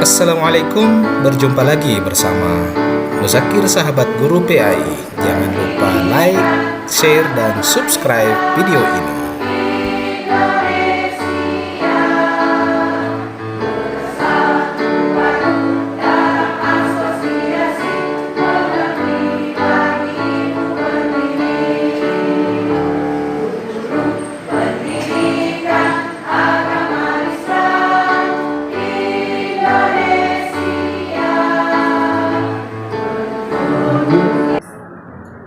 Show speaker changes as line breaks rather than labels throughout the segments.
Assalamualaikum, berjumpa lagi bersama Muzakir Sahabat Guru PAI. Jangan lupa like, share, dan subscribe video ini.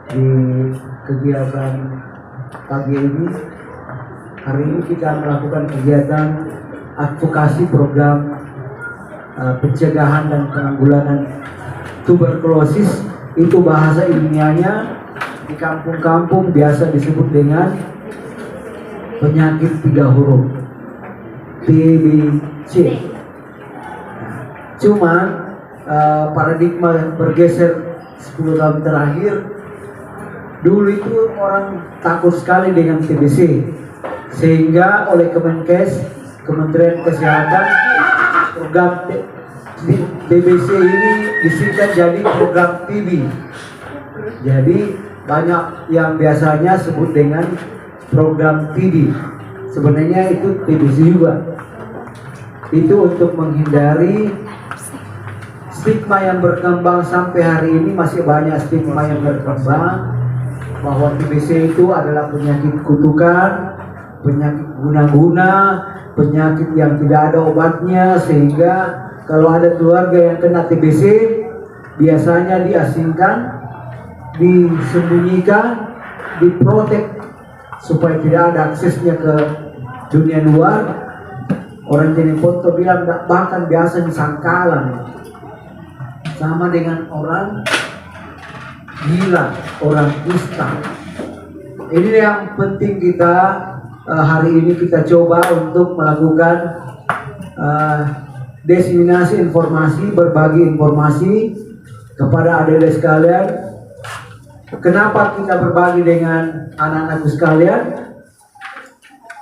Di kegiatan pagi ini, hari ini kita melakukan kegiatan advokasi program pencegahan dan penanggulangan tuberkulosis. Itu bahasa ilmiahnya di kampung-kampung biasa disebut dengan penyakit 3 huruf, TBC. Cuman paradigma bergeser 10 tahun terakhir. Dulu itu orang takut sekali dengan TBC, sehingga oleh Kemenkes, Kementerian Kesehatan, program TBC ini disingkat jadi program TB. Jadi banyak yang biasanya sebut dengan program TB. Sebenarnya itu TBC juga. Itu untuk menghindari stigma yang berkembang sampai hari ini. Masih banyak stigma yang berkembang bahwa TBC itu adalah penyakit kutukan, penyakit guna-guna, penyakit yang tidak ada obatnya, sehingga kalau ada keluarga yang kena TBC biasanya diasingkan, disembunyikan, diprotek supaya tidak ada aksesnya ke dunia luar. Orang Jeneponto bilang bahkan biasa disangkalan, sama dengan orang gila, orang kusta. Ini yang penting kita hari ini kita coba untuk melakukan diseminasi informasi, berbagi informasi kepada adik-adik sekalian. Kenapa kita berbagi dengan anak-anakku sekalian?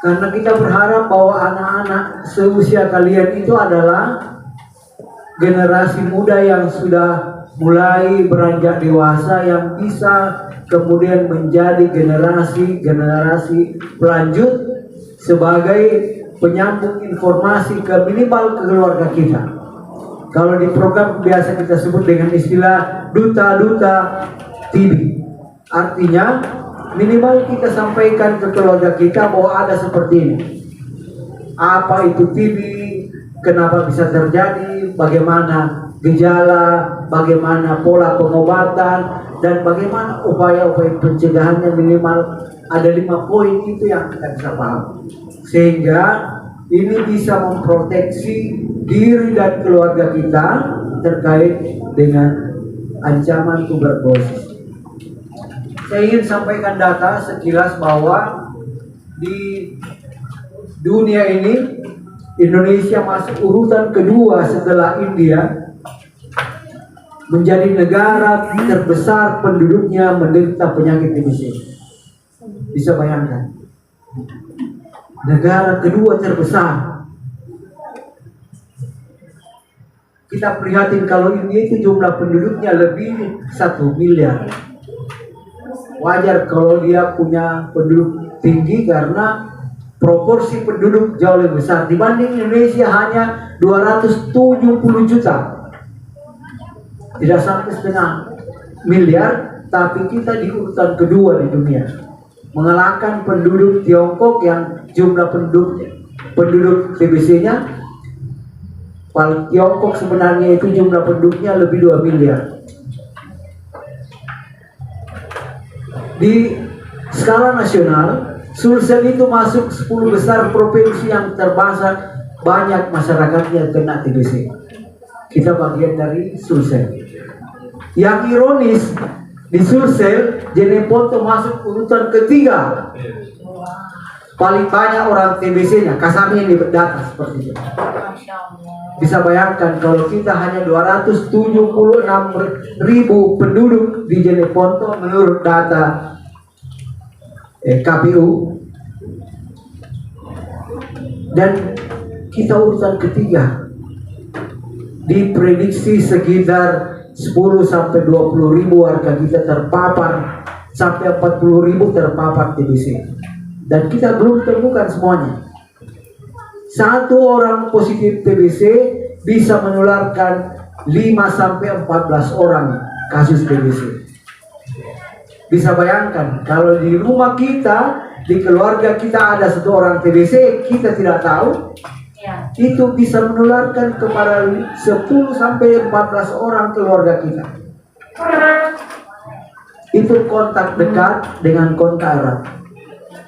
Karena kita berharap bahwa anak-anak seusia kalian itu adalah generasi muda yang sudah mulai beranjak dewasa, yang bisa kemudian menjadi generasi pelanjut sebagai penyambung informasi ke minimal ke keluarga kita. Kalau di program biasa kita sebut dengan istilah duta-duta TB. Artinya minimal kita sampaikan ke keluarga kita bahwa ada seperti ini. Apa itu TB? Kenapa bisa terjadi? Bagaimana gejala, bagaimana pola pengobatan, dan bagaimana upaya-upaya pencegahannya. Minimal ada 5 poin itu yang kita bisa paham, sehingga ini bisa memproteksi diri dan keluarga kita terkait dengan ancaman tuberkulosis. Saya ingin sampaikan data sekilas bahwa di dunia ini Indonesia masuk urutan kedua setelah India menjadi negara terbesar penduduknya menderita penyakit TBC. Bisa bayangkan, negara kedua terbesar. Kita prihatin kalau India itu jumlah penduduknya lebih 1 miliar. Wajar kalau dia punya penduduk tinggi karena proporsi penduduk jauh lebih besar dibanding Indonesia, hanya 270 juta. Tidak sampai setengah miliar, tapi kita di urutan kedua di dunia, mengalahkan penduduk Tiongkok yang jumlah penduduk TBC-nya. Tiongkok sebenarnya itu jumlah penduduknya lebih 2 miliar. Di skala nasional, Sulsel itu masuk 10 besar provinsi yang banyak masyarakatnya kena TBC. Kita bagian dari Sulsel. Yang ironis, di Sulsel, Jeneponto masuk urutan ketiga. Paling banyak orang TBC-nya, kasarnya di data seperti itu. Bisa bayangkan kalau kita hanya 276.000 penduduk di Jeneponto menurut data KPU, dan kita urutan ketiga. diprediksi sekitar 10 sampai 20 ribu warga kita terpapar, sampai 40 ribu terpapar TBC, dan kita belum temukan semuanya. Satu orang positif TBC bisa menularkan 5 sampai 14 orang kasus TBC. Bisa bayangkan kalau di rumah kita, di keluarga kita ada satu orang TBC, kita tidak tahu, itu bisa menularkan kepada 10 sampai 14 orang keluarga kita. Itu kontak dekat dengan kontak erat.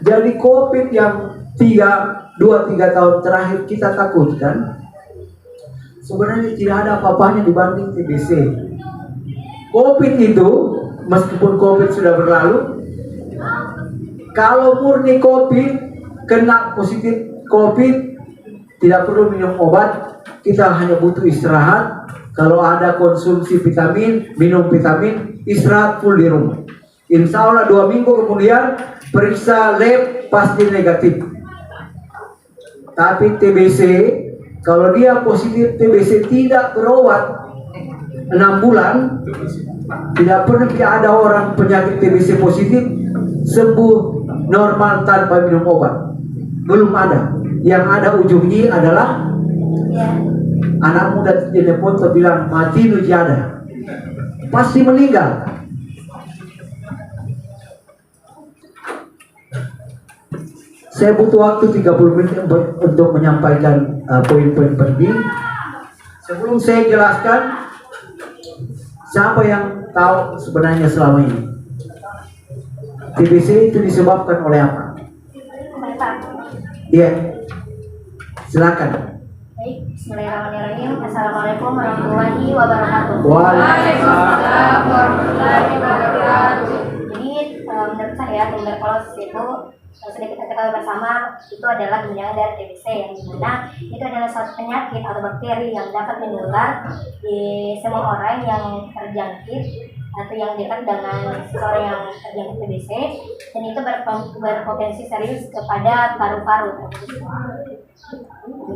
Jadi COVID yang 2-3 tahun terakhir kita takutkan, sebenarnya tidak ada apa-apanya dibanding TBC. COVID itu, meskipun COVID sudah berlalu, kalau murni COVID, kena positif COVID, tidak perlu minum obat, kita hanya butuh istirahat. Kalau ada konsumsi vitamin, minum vitamin, istirahat full di rumah. Insya Allah 2 minggu kemudian periksa lab pasti negatif. Tapi TBC, kalau dia positif TBC tidak berobat 6 bulan, tidak pernah ada orang penyakit TBC positif sembuh normal tanpa minum obat. Belum ada. Yang ada ujungnya adalah anak muda di telepon bilang mati nujada, pasti meninggal. Saya butuh waktu 30 menit untuk menyampaikan poin-poin penting. Sebelum saya jelaskan, siapa yang tahu sebenarnya selama ini TBC itu disebabkan oleh apa? Iya, silakan.
Baik, bismillahirrahmanirrahim. Assalamualaikum warahmatullahi wabarakatuh.
Waalaikumsalam
warahmatullahi wabarakatuh. Jadi menurut saya tuberkulosis itu sudah kita ketahui bersama, itu adalah guncangan dari TBC, yang dimana itu adalah suatu penyakit atau bakteri yang dapat menular di semua orang yang terjangkit atau yang dekat dengan seseorang yang terjangkit TBC, dan itu berpotensi serius kepada paru-paru.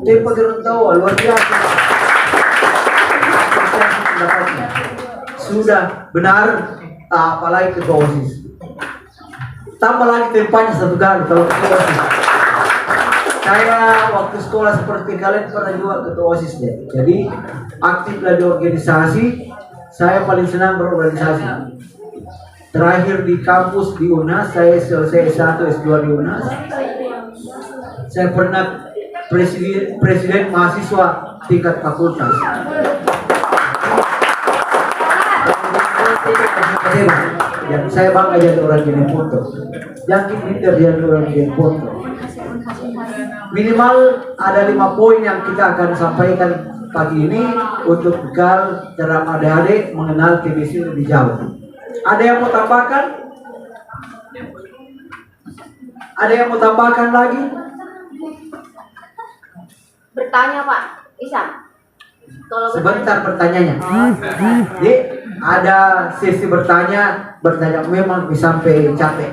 Dia tahu luar biasa. Sudah benar, apalagi ketua OSIS. Tambah lagi tempatnya 1 kali kalau ketua OSIS. Saya waktu sekolah seperti kalian pernah juga ketua OSIS deh. Jadi aktiflah di organisasi. Saya paling senang berorganisasi. Terakhir di kampus di UNAS, saya selesai S1 S2 di UNAS. Saya pernah presiden mahasiswa tingkat fakultas. Dan saya bangga jadi orang Jeneponto. Yakin pintar jadi orang Jeneponto. Minimal ada 5 poin yang kita akan sampaikan pagi ini untuk bekal dalam adik-adik mengenal TBC lebih jauh. Ada yang mau tambahkan? Ada yang mau tambahkan lagi?
Bertanya Pak, bisa? Kalau
Sebentar pertanyaannya. Jadi ada sesi bertanya memang bisa sampai capek.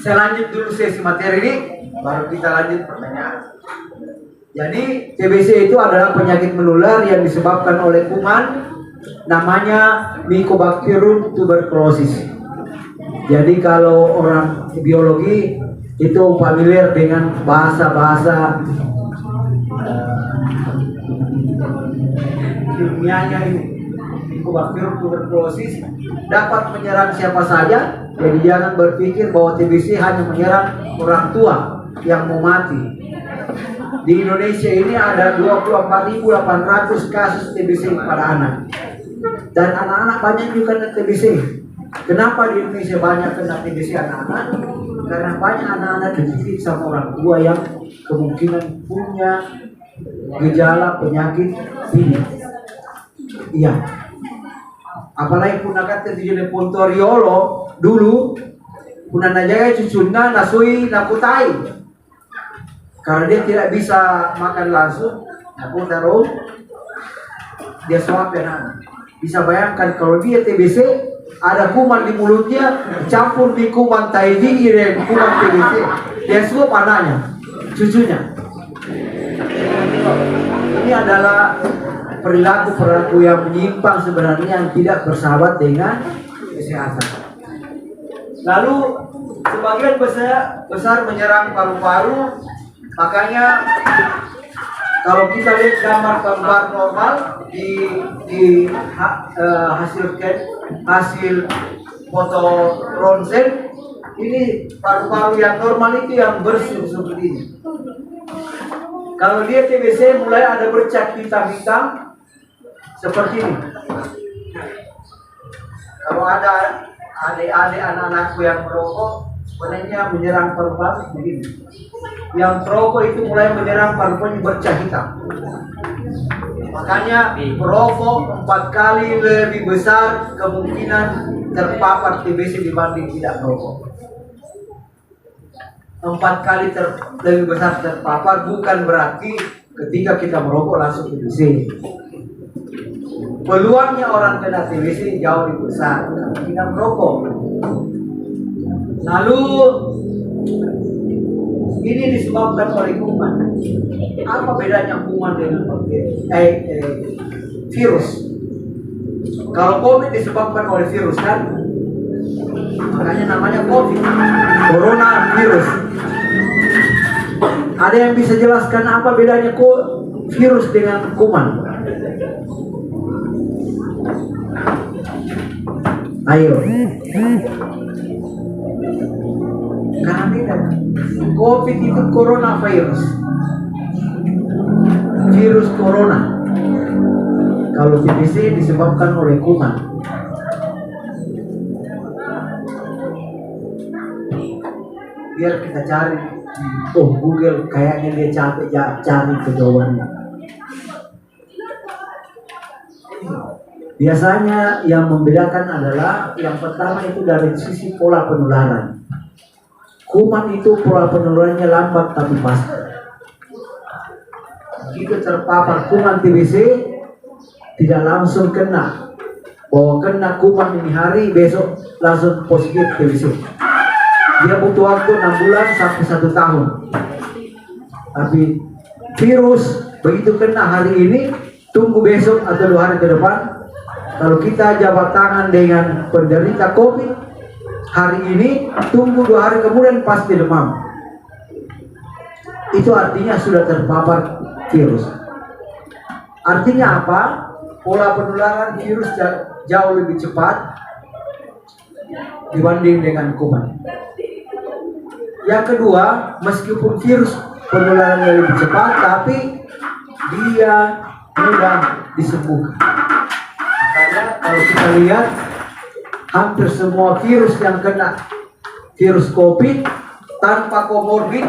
Saya lanjut dulu sesi materi ini, baru kita lanjut pertanyaan. Jadi TBC itu adalah penyakit menular yang disebabkan oleh kuman, namanya Mycobacterium tuberculosis. Jadi kalau orang biologi itu familiar dengan bahasa-bahasa ilmiahnya ini. Mycobacterium tuberculosis dapat menyerang siapa saja. Jadi jangan berpikir bahwa TBC hanya menyerang orang tua yang mau mati. Di Indonesia ini ada 24.800 kasus TBC pada anak. Dan anak-anak banyak juga kena TBC. Kenapa di Indonesia banyak kena TBC anak-anak? Karena banyak anak-anak dididik sama orang tua yang kemungkinan punya gejala penyakit ini. Iya. Apalagi punakan terjadi Pontoriolo dulu, punanajaga cucuna nasui nakutai. Karena dia tidak bisa makan langsung, aku taruh dia suapin. Bisa bayangkan kalau dia TBC, ada kuman di mulutnya campur di kuman taiji dan kuman TBC, dia suap anaknya, cucunya. ini adalah perilaku-perilaku yang menyimpang sebenarnya, yang tidak bersahabat dengan kesehatan. Lalu sebagian besar menyerang paru-paru, makanya kalau kita lihat gambar normal hasil foto ronsen, ini paru-paru yang normal itu yang bersih seperti ini. Kalau dia TBC mulai ada bercak hitam-hitam seperti ini. Kalau ada adik-adik anak-anakku yang merokok, sebenarnya menyerang paru-paru begini. Yang perokok itu mulai menyerang paru-paru bercak hitam. Makanya perokok 4 kali lebih besar kemungkinan terpapar TBC dibanding tidak merokok. 4 kali lebih besar terpapar bukan berarti ketika kita merokok langsung TBC. Peluangnya orang kena TBC jauh lebih besar kalau kita merokok. Lalu ini disebabkan oleh kuman. Apa bedanya kuman dengan virus? Kalau COVID disebabkan oleh virus kan, makanya namanya COVID, corona virus. Ada yang bisa jelaskan apa bedanya virus dengan kuman? Ayo. Karena beda. COVID itu coronavirus, virus corona. Kalau TBC disebabkan oleh kuman. Biar kita cari. Oh, Google kayaknya dia capek cari jawabannya. Biasanya yang membedakan adalah yang pertama itu dari sisi pola penularan. Kuman itu pola penularannya lambat tapi pasti. Begitu terpapar kuman TBC, tidak langsung kena. Bahwa kena kuman ini hari, besok langsung positif TBC. Dia butuh waktu 6 bulan sampai 1 tahun. Tapi virus begitu kena hari ini, tunggu besok atau 2 hari ke depan. Kalau kita jabat tangan dengan penderita COVID hari ini, tunggu 2 hari kemudian pasti demam. Itu artinya sudah terpapar virus. Artinya apa? Pola penularan virus jauh lebih cepat dibanding dengan kuman. Yang kedua, meskipun virus penularannya lebih cepat, tapi dia mudah disembuhkan. Karena kalau kita lihat, hampir semua virus yang kena virus COVID tanpa komorbid.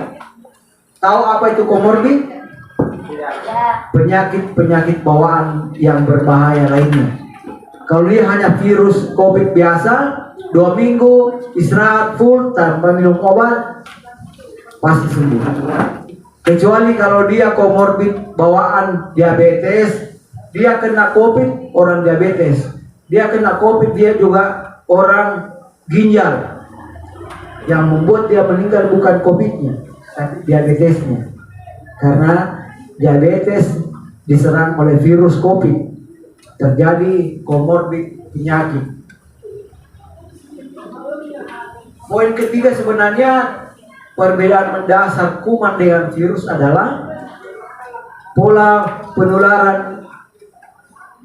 Tahu apa itu komorbid? Penyakit bawaan yang berbahaya lainnya. Kalau dia hanya virus COVID biasa, 2 minggu istirahat full tanpa minum obat, pasti sembuh. Kecuali kalau dia komorbid bawaan diabetes, dia kena COVID, orang diabetes. Dia kena COVID, dia juga orang ginjal. Yang membuat dia meninggal bukan COVID-nya, tapi diabetesnya. Karena diabetes diserang oleh virus COVID, terjadi komorbid penyakit. Poin ketiga sebenarnya perbedaan mendasar kuman dengan virus adalah pola penularan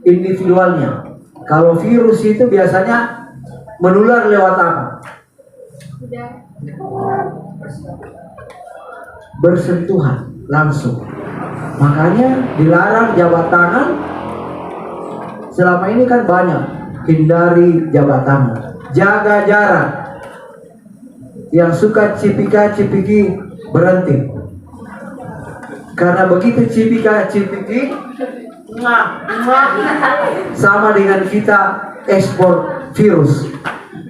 individualnya. Kalau virus itu biasanya menular lewat apa? Bersentuhan langsung. Makanya dilarang jabat tangan. Selama ini kan banyak, hindari jabat tangan, jaga jarak. Yang suka cipika-cipiki berhenti. Karena begitu cipika-cipiki, sama dengan kita ekspor virus.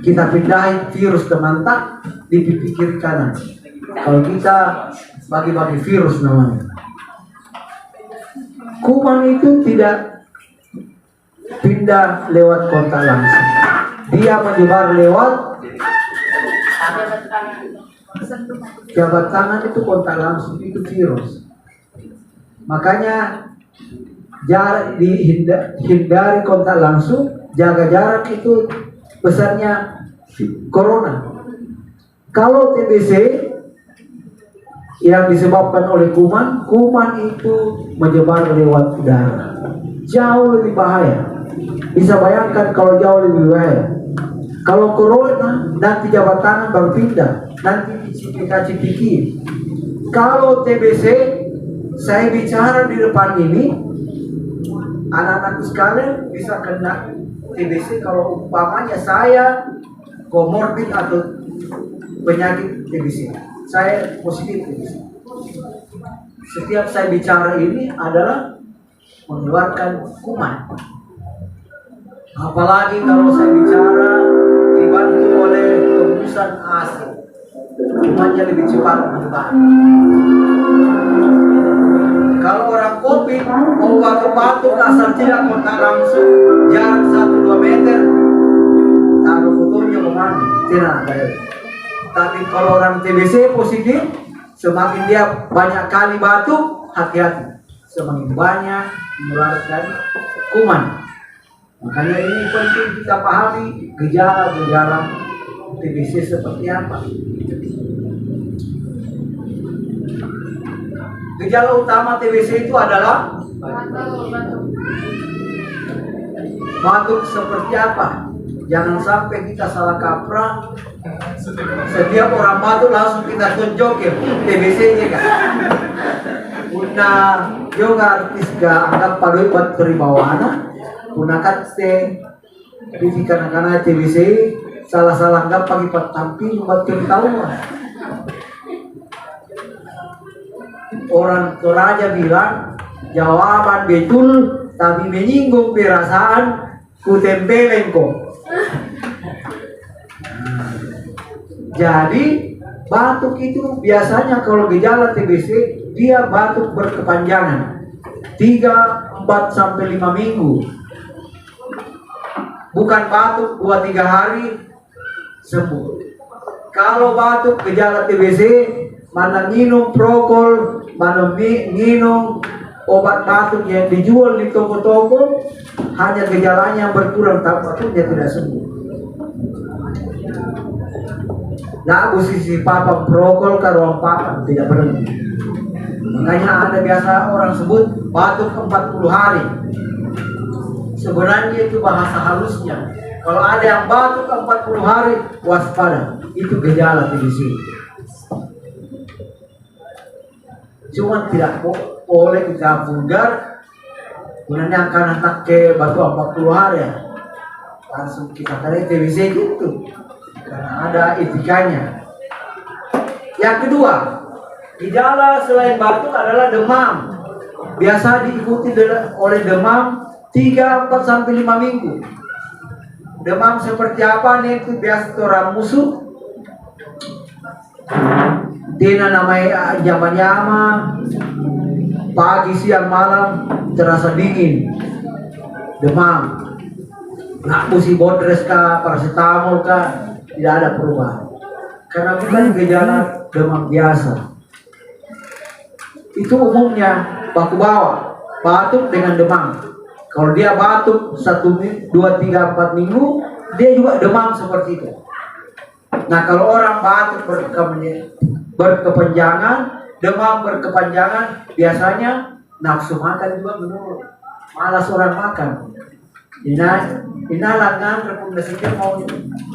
Kita pindahin virus ke mantak di pipi kiri kanan. Kalau kita bagi-bagi virus namanya. Kuman itu tidak pindah lewat kontak langsung. Dia menyebar lewat jabat tangan, itu kontak langsung, itu virus. Makanya hindari kontak langsung, jaga jarak, itu besarnya corona. Kalau TBC yang disebabkan oleh kuman itu menyebar lewat udara, jauh lebih bahaya. Bisa bayangkan kalau jauh lebih bahaya. Kalau corona nanti jabat tangan baru pindah, nanti dicipiki. Kalau TBC, saya bicara di depan ini, anak-anakku sekalian bisa kena TBC kalau umpamanya saya komorbid atau penyakit TBC. Saya positif TBC. Setiap saya bicara ini adalah mengeluarkan kuman. Apalagi kalau saya bicara dibantu oleh hembusan AC, kumannya lebih cepat menyebar. Kalau orang COVID mau batuk-batuk asal tidak kontak langsung, jarak 1-2 meter, taruh fotonya kemana? Tidak ada. Tapi kalau orang TBC positif, semakin dia banyak kali batuk, hati-hati, semakin banyak mengeluarkan kuman. Makanya ini penting kita pahami gejala-gejala TBC seperti apa. Gejala utama TBC itu adalah batuk seperti apa? Jangan sampai kita salah kaprah. Setiap orang batuk langsung kita tunjukin TBC-nya kan. Una juga artis ga anggap padoi buat keribawana. Gunakan di kanak-kanak TBC salah-salah anggap pagi tampil buat ketahuan. Orang Toraja bilang jawaban betul tapi menyinggung perasaan ku tempelin kok. Jadi batuk itu biasanya kalau gejala TBC dia batuk berkepanjangan 3, 4 sampai 5 minggu. Bukan batuk 2-3 hari sembuh. Kalau batuk gejala TBC, mana minum prokol, mana minum obat batuk yang dijual di toko-toko, hanya gejalanya yang berkurang, tapi batuknya tidak sembuh. Nah, sisi papa prokol ke ruang papa tidak berhenti. Makanya ada biasa orang sebut batuk 40 hari. Sebenarnya itu bahasa halusnya. Kalau ada yang batuk 40 hari, waspada. Itu gejala TBC. Cuma tidak boleh kita vulgar. Kemudian karena tak ke batuk 40 hari ya, langsung kita tarik TBC gitu. Karena ada etikanya. Yang kedua, gejala selain batuk adalah demam. Biasa diikuti oleh demam 3-4 sampai 5 minggu. Demam seperti apa nih? Itu biasa orang musuh. Tina namanya nyama-nyama, pagi siang malam terasa dingin, demam. Nak pusi bodres kah, paracetamol kah, tidak ada perubahan. Karena bukan gejala demam biasa. Itu umumnya baku bawah, batuk dengan demam. Kalau dia batuk 1, 2, 3, 4 minggu, dia juga demam seperti itu. Nah, kalau orang batuk berkepanjangan, demam berkepanjangan, biasanya nafsu makan juga menurun. Malas orang makan. Inalangan rekomendasinya mau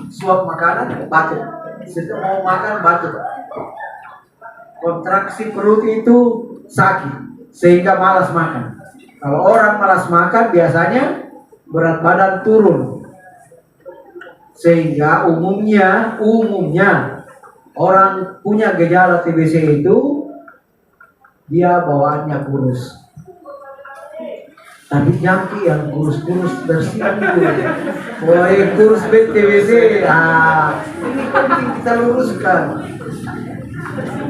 suap makanan, batuk. Setiap mau makan, batuk. Kontraksi perut itu sakit, sehingga malas makan. Kalau orang malas makan, biasanya berat badan turun. Sehingga umumnya orang punya gejala TBC itu dia bawaannya kurus. Tapi jangki yang kurus-kurus bersih itu, kurus TBC. Ini penting kita luruskan.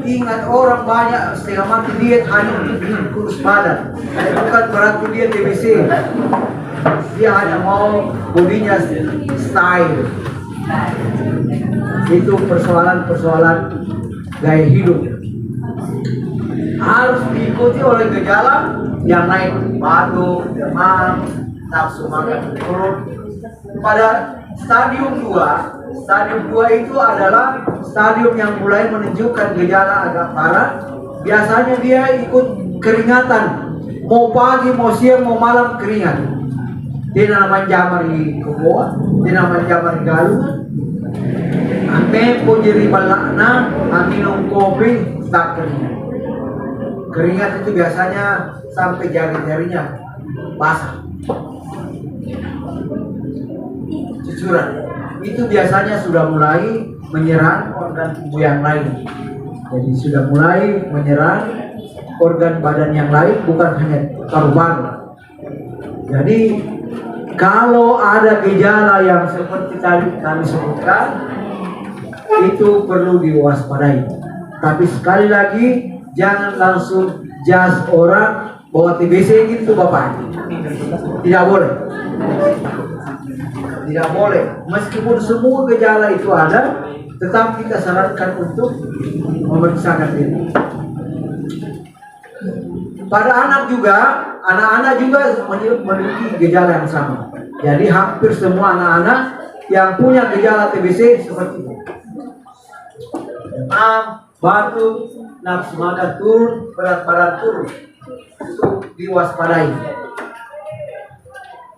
Ingat, orang banyak setengah mati diet hanya untuk kurus badan. Bukan berarti dia TBC. Dia hanya mau bodinya style. Itu persoalan gaya hidup. harus diikuti oleh gejala yang lain, batuk, demam, nafsu makan turun. Pada stadium 2 itu adalah stadium yang mulai menunjukkan gejala agak parah. Biasanya dia ikut keringatan, mau pagi, mau siang, mau malam keringat. Dia namanya jamar di Koboa, dia namanya jamar di Galungan. Tempo jadi balakna, minum kopi, tak keringat. Keringat itu biasanya sampai jari-jarinya basah. Cucuran itu biasanya sudah mulai menyerang organ tubuh yang lain. Jadi sudah mulai menyerang organ badan yang lain, bukan hanya paru-paru. Jadi kalau ada gejala yang seperti tadi kami sebutkan, itu perlu diwaspadai. Tapi sekali lagi, jangan langsung jas orang bahwa TBC gitu Bapak. Tidak boleh. Tidak boleh. Meskipun semua gejala itu ada, tetap kita sarankan untuk memeriksakan diri. Pada anak-anak juga memiliki gejala yang sama. Jadi hampir semua anak-anak yang punya gejala TBC seperti itu. Demam, batuk, nafsu makan turun, berat badan turun, itu diwaspadai.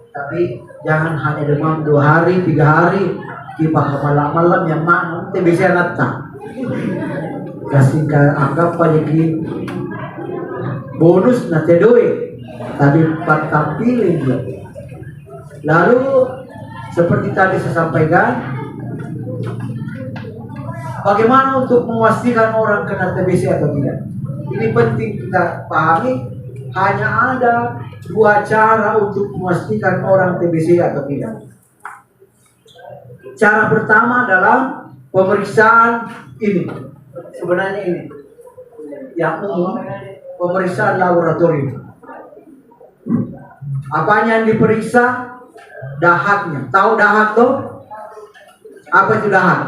Tapi jangan hanya demam 2 hari, 3 hari, kipas malam-malam yang mana TBC nata. Kasih anggap aja ki bonus na tedoe, tapi tampilin dia. Lalu seperti tadi saya sampaikan, bagaimana untuk memastikan orang kena TBC atau tidak? Ini penting kita pahami. Hanya ada 2 cara untuk memastikan orang TBC atau tidak. Cara pertama adalah pemeriksaan ini. Sebenarnya ini yang umum, pemeriksaan laboratorium. Apanya yang diperiksa? Dahaknya. Tahu dahak tuh? Apa itu dahak?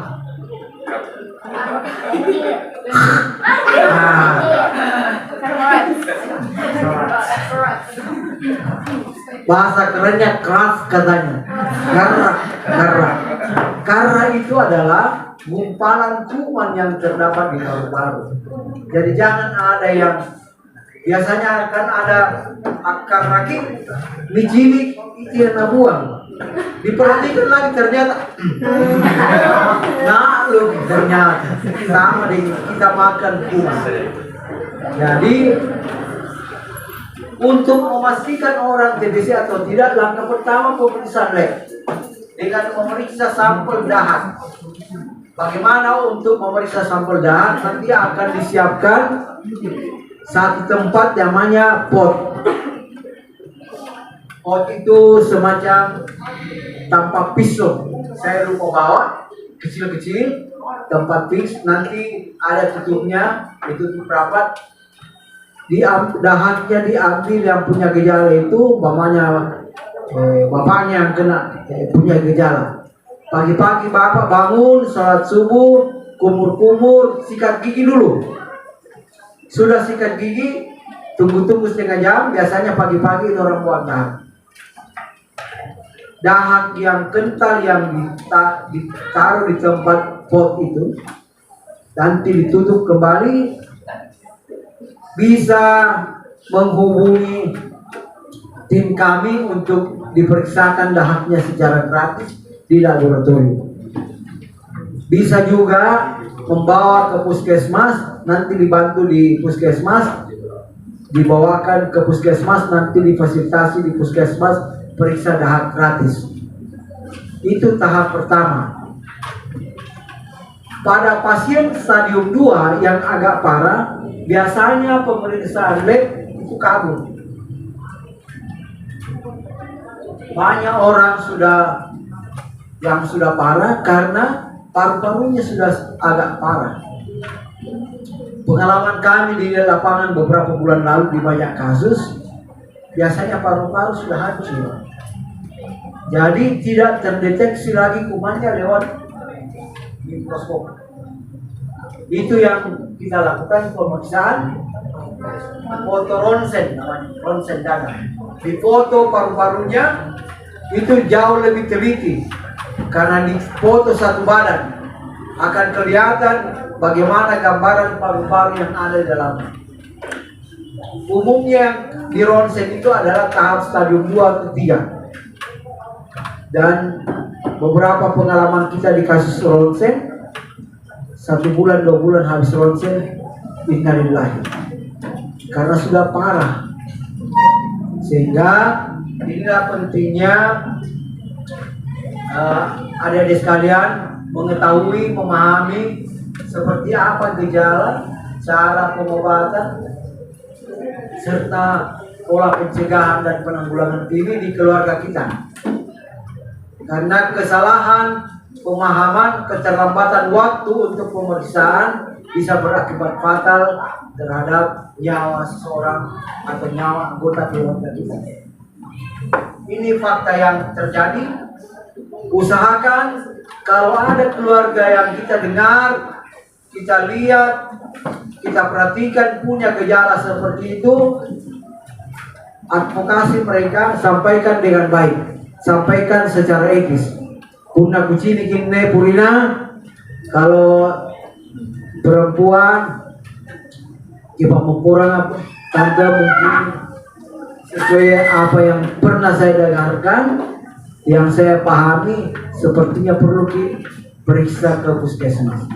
Bahasa kerennya keras katanya. Karra itu adalah gumpalan kuman yang terdapat di paru-paru. Jadi jangan ada yang biasanya akan ada akar rakit, mijili itu yang buang. Diperhatikan lagi ternyata nah lu ternyata sama dengan kita makan kuman. Jadi untuk memastikan orang TBC atau tidak, langkah pertama pemeriksaan lab dengan memeriksa sampel dahak. Bagaimana untuk memeriksa sampel dahak? Nanti akan disiapkan satu tempat namanya pot. Pot itu semacam tampak pisau. Saya lupa bawa, kecil-kecil, tempat fix. Nanti ada tutupnya, ditutup rapat. Dahaknya diambil yang punya gejala itu, bapaknya yang kena punya gejala. Pagi-pagi bapak bangun, sholat subuh, kumur-kumur, sikat gigi dulu. Sudah sikat gigi, tunggu setengah jam. Biasanya pagi-pagi itu orang buat dahak. Dahak yang kental yang ditaruh di tempat pot itu, nanti ditutup kembali. Bisa menghubungi tim kami untuk diperiksakan dahaknya secara gratis di laboratorium. Bisa juga membawa ke puskesmas, nanti dibantu di puskesmas, dibawakan ke puskesmas, nanti difasilitasi di puskesmas periksa dahak gratis. Itu tahap pertama. Pada pasien stadium 2 yang agak parah, biasanya pemeriksaan lab itu kabur. Banyak orang yang sudah parah karena paru-parunya sudah agak parah. Pengalaman kami di lapangan beberapa bulan lalu di banyak kasus, biasanya paru-paru sudah hancur. Jadi tidak terdeteksi lagi kumannya lewat mikroskop. Itu yang kita lakukan pemeriksaan foto ronsen namanya, ronsen dada. Di foto paru-parunya itu jauh lebih teliti karena di foto satu badan akan kelihatan bagaimana gambaran paru-paru yang ada di dalamnya. Umumnya di ronsen itu adalah tahap stadium 2 atau 3. Dan beberapa pengalaman kita di kasus ronsen, 1 bulan 2 bulan habis ronsen, innalillahi, karena sudah parah. Sehingga inilah pentingnya adik-adik sekalian mengetahui, memahami seperti apa gejala, cara pengobatan, serta pola pencegahan dan penanggulangan ini di keluarga kita. Karena kesalahan pemahaman, keterlambatan waktu untuk pemeriksaan bisa berakibat fatal terhadap nyawa seseorang atau nyawa anggota keluarga kita. Ini fakta yang terjadi. Usahakan kalau ada keluarga yang kita dengar, kita lihat, kita perhatikan punya gejala seperti itu, advokasi mereka sampaikan dengan baik. Sampaikan secara etis. Punna kucini kinne purina, kalau perempuan kita mengkurang apa, tante mungkin sesuai apa yang pernah saya dengarkan, yang saya pahami, sepertinya perlu periksa ke puskesmas.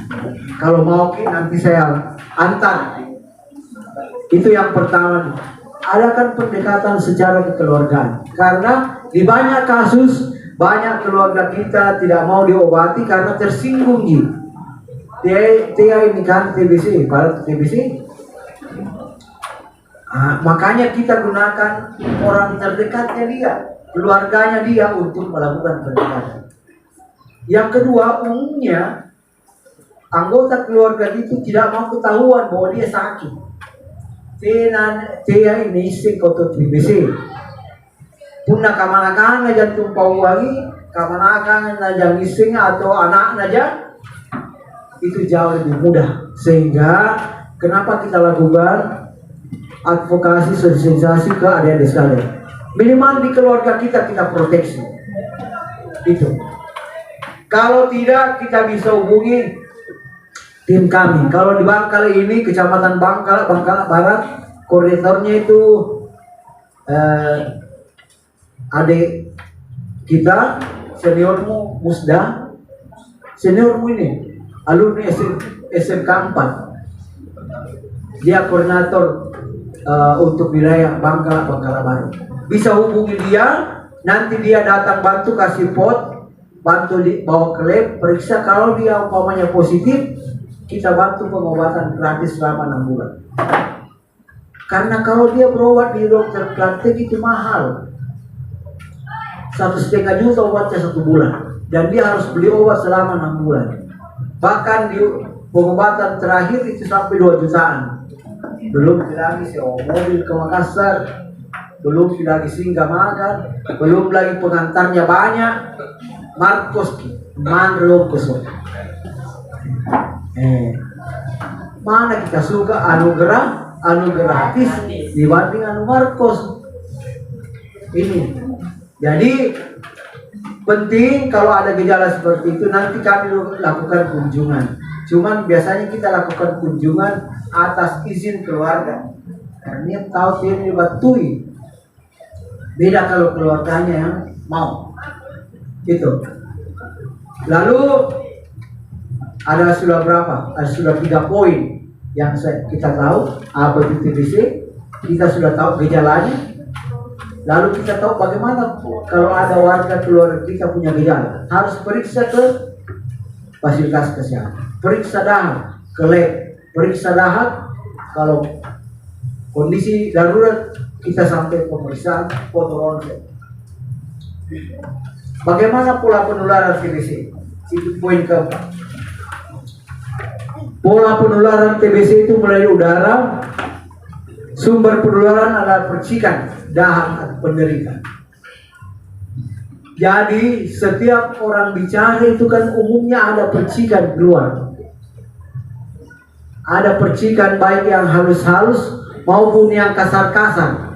Kalau mau nanti saya antar. Itu yang pertama. Adakan pendekatan secara kekeluargaan, karena di banyak kasus banyak keluarga kita tidak mau diobati karena tersinggung ji. Dia ini kan TBC, pada TBC. Makanya kita gunakan orang terdekatnya dia, keluarganya dia untuk melakukan pendekatan. Yang kedua, umumnya anggota keluarga itu tidak mau ketahuan bahwa dia sakit. Tia ini isi kotor TBC. Punna kamanakan aja tumpau wangi, kamanakan aja ngising atau anak aja, itu jauh lebih mudah. Sehingga kenapa kita lakukan advokasi sosialisasi ke adik-adik sekalian. Minimal di keluarga kita proteksi. Itu. Kalau tidak kita bisa hubungi tim kami. Kalau di Bangkal ini, Kecamatan Bangkal Barat, koordinatornya itu adik kita, seniormu Musda, seniormu ini alumni SMK 4. Dia koordinator untuk wilayah Bangkal Barat. Bisa hubungi dia, nanti dia datang bantu kasih pot, bantu bawa ke lab, periksa. Kalau dia umpamanya positif, kita bantu pengobatan gratis selama 6 bulan. Karena kalau dia berobat di dokter praktek itu mahal, 1,5 juta obatnya 1 bulan, dan dia harus beli obat selama 6 bulan. Bahkan di pengobatan terakhir itu sampai 2 jutaan. Belum lagi sewa mobil ke Makassar, belum lagi singgah makan, belum lagi pengantarnya banyak. Marcos manro kosong. Mana kita suka anugerah gratis dibanding anu Marcos ini. Jadi penting kalau ada gejala seperti itu nanti kami lakukan kunjungan. Cuman biasanya kita lakukan kunjungan atas izin keluarga. Karena tahu dia dibatui. Beda kalau keluarganya yang mau. Itu. Lalu ada sudah berapa? Ada sudah 3 poin yang kita tahu apa itu TBC. Kita sudah tahu gejalanya. Lalu kita tahu bagaimana kalau ada warga keluarga kita punya gejala, harus periksa ke fasilitas kesehatan, periksa dahak ke lab, periksa dahak. Kalau kondisi darurat kita sampai pemeriksaan foto ronsen. Bagaimana pola penularan TBC? Itu poin keempat. Pola penularan TBC itu melalui udara. Sumber penularan adalah percikan, dahak atau penderita. Jadi setiap orang bicara itu kan umumnya ada percikan keluar. Ada percikan baik yang halus-halus maupun yang kasar-kasar.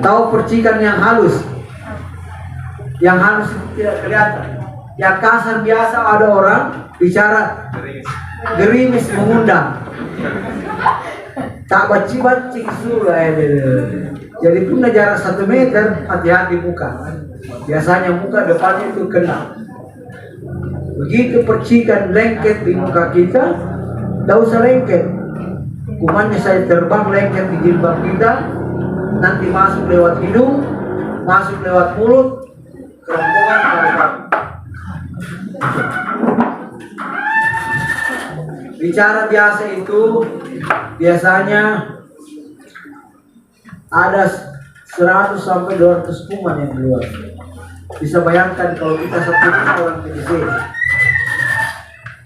Tahu percikan yang halus. Yang halus itu tidak kelihatan. Yang kasar biasa ada orang bicara gerimis mengundang. Tak baci-baci sulah. Jadi pun jarak 1 meter, hati-hati muka. Biasanya muka depannya itu kena. Begitu percikan lengket di muka kita, tak usah lengket. Kumannya saya terbang lengket di jilbab kita, nanti masuk lewat hidung, masuk lewat mulut, kerongkongan kalau bicara biasa itu biasanya ada 100 sampai 200 kuman yang keluar. Bisa bayangkan kalau kita satu orang TBC,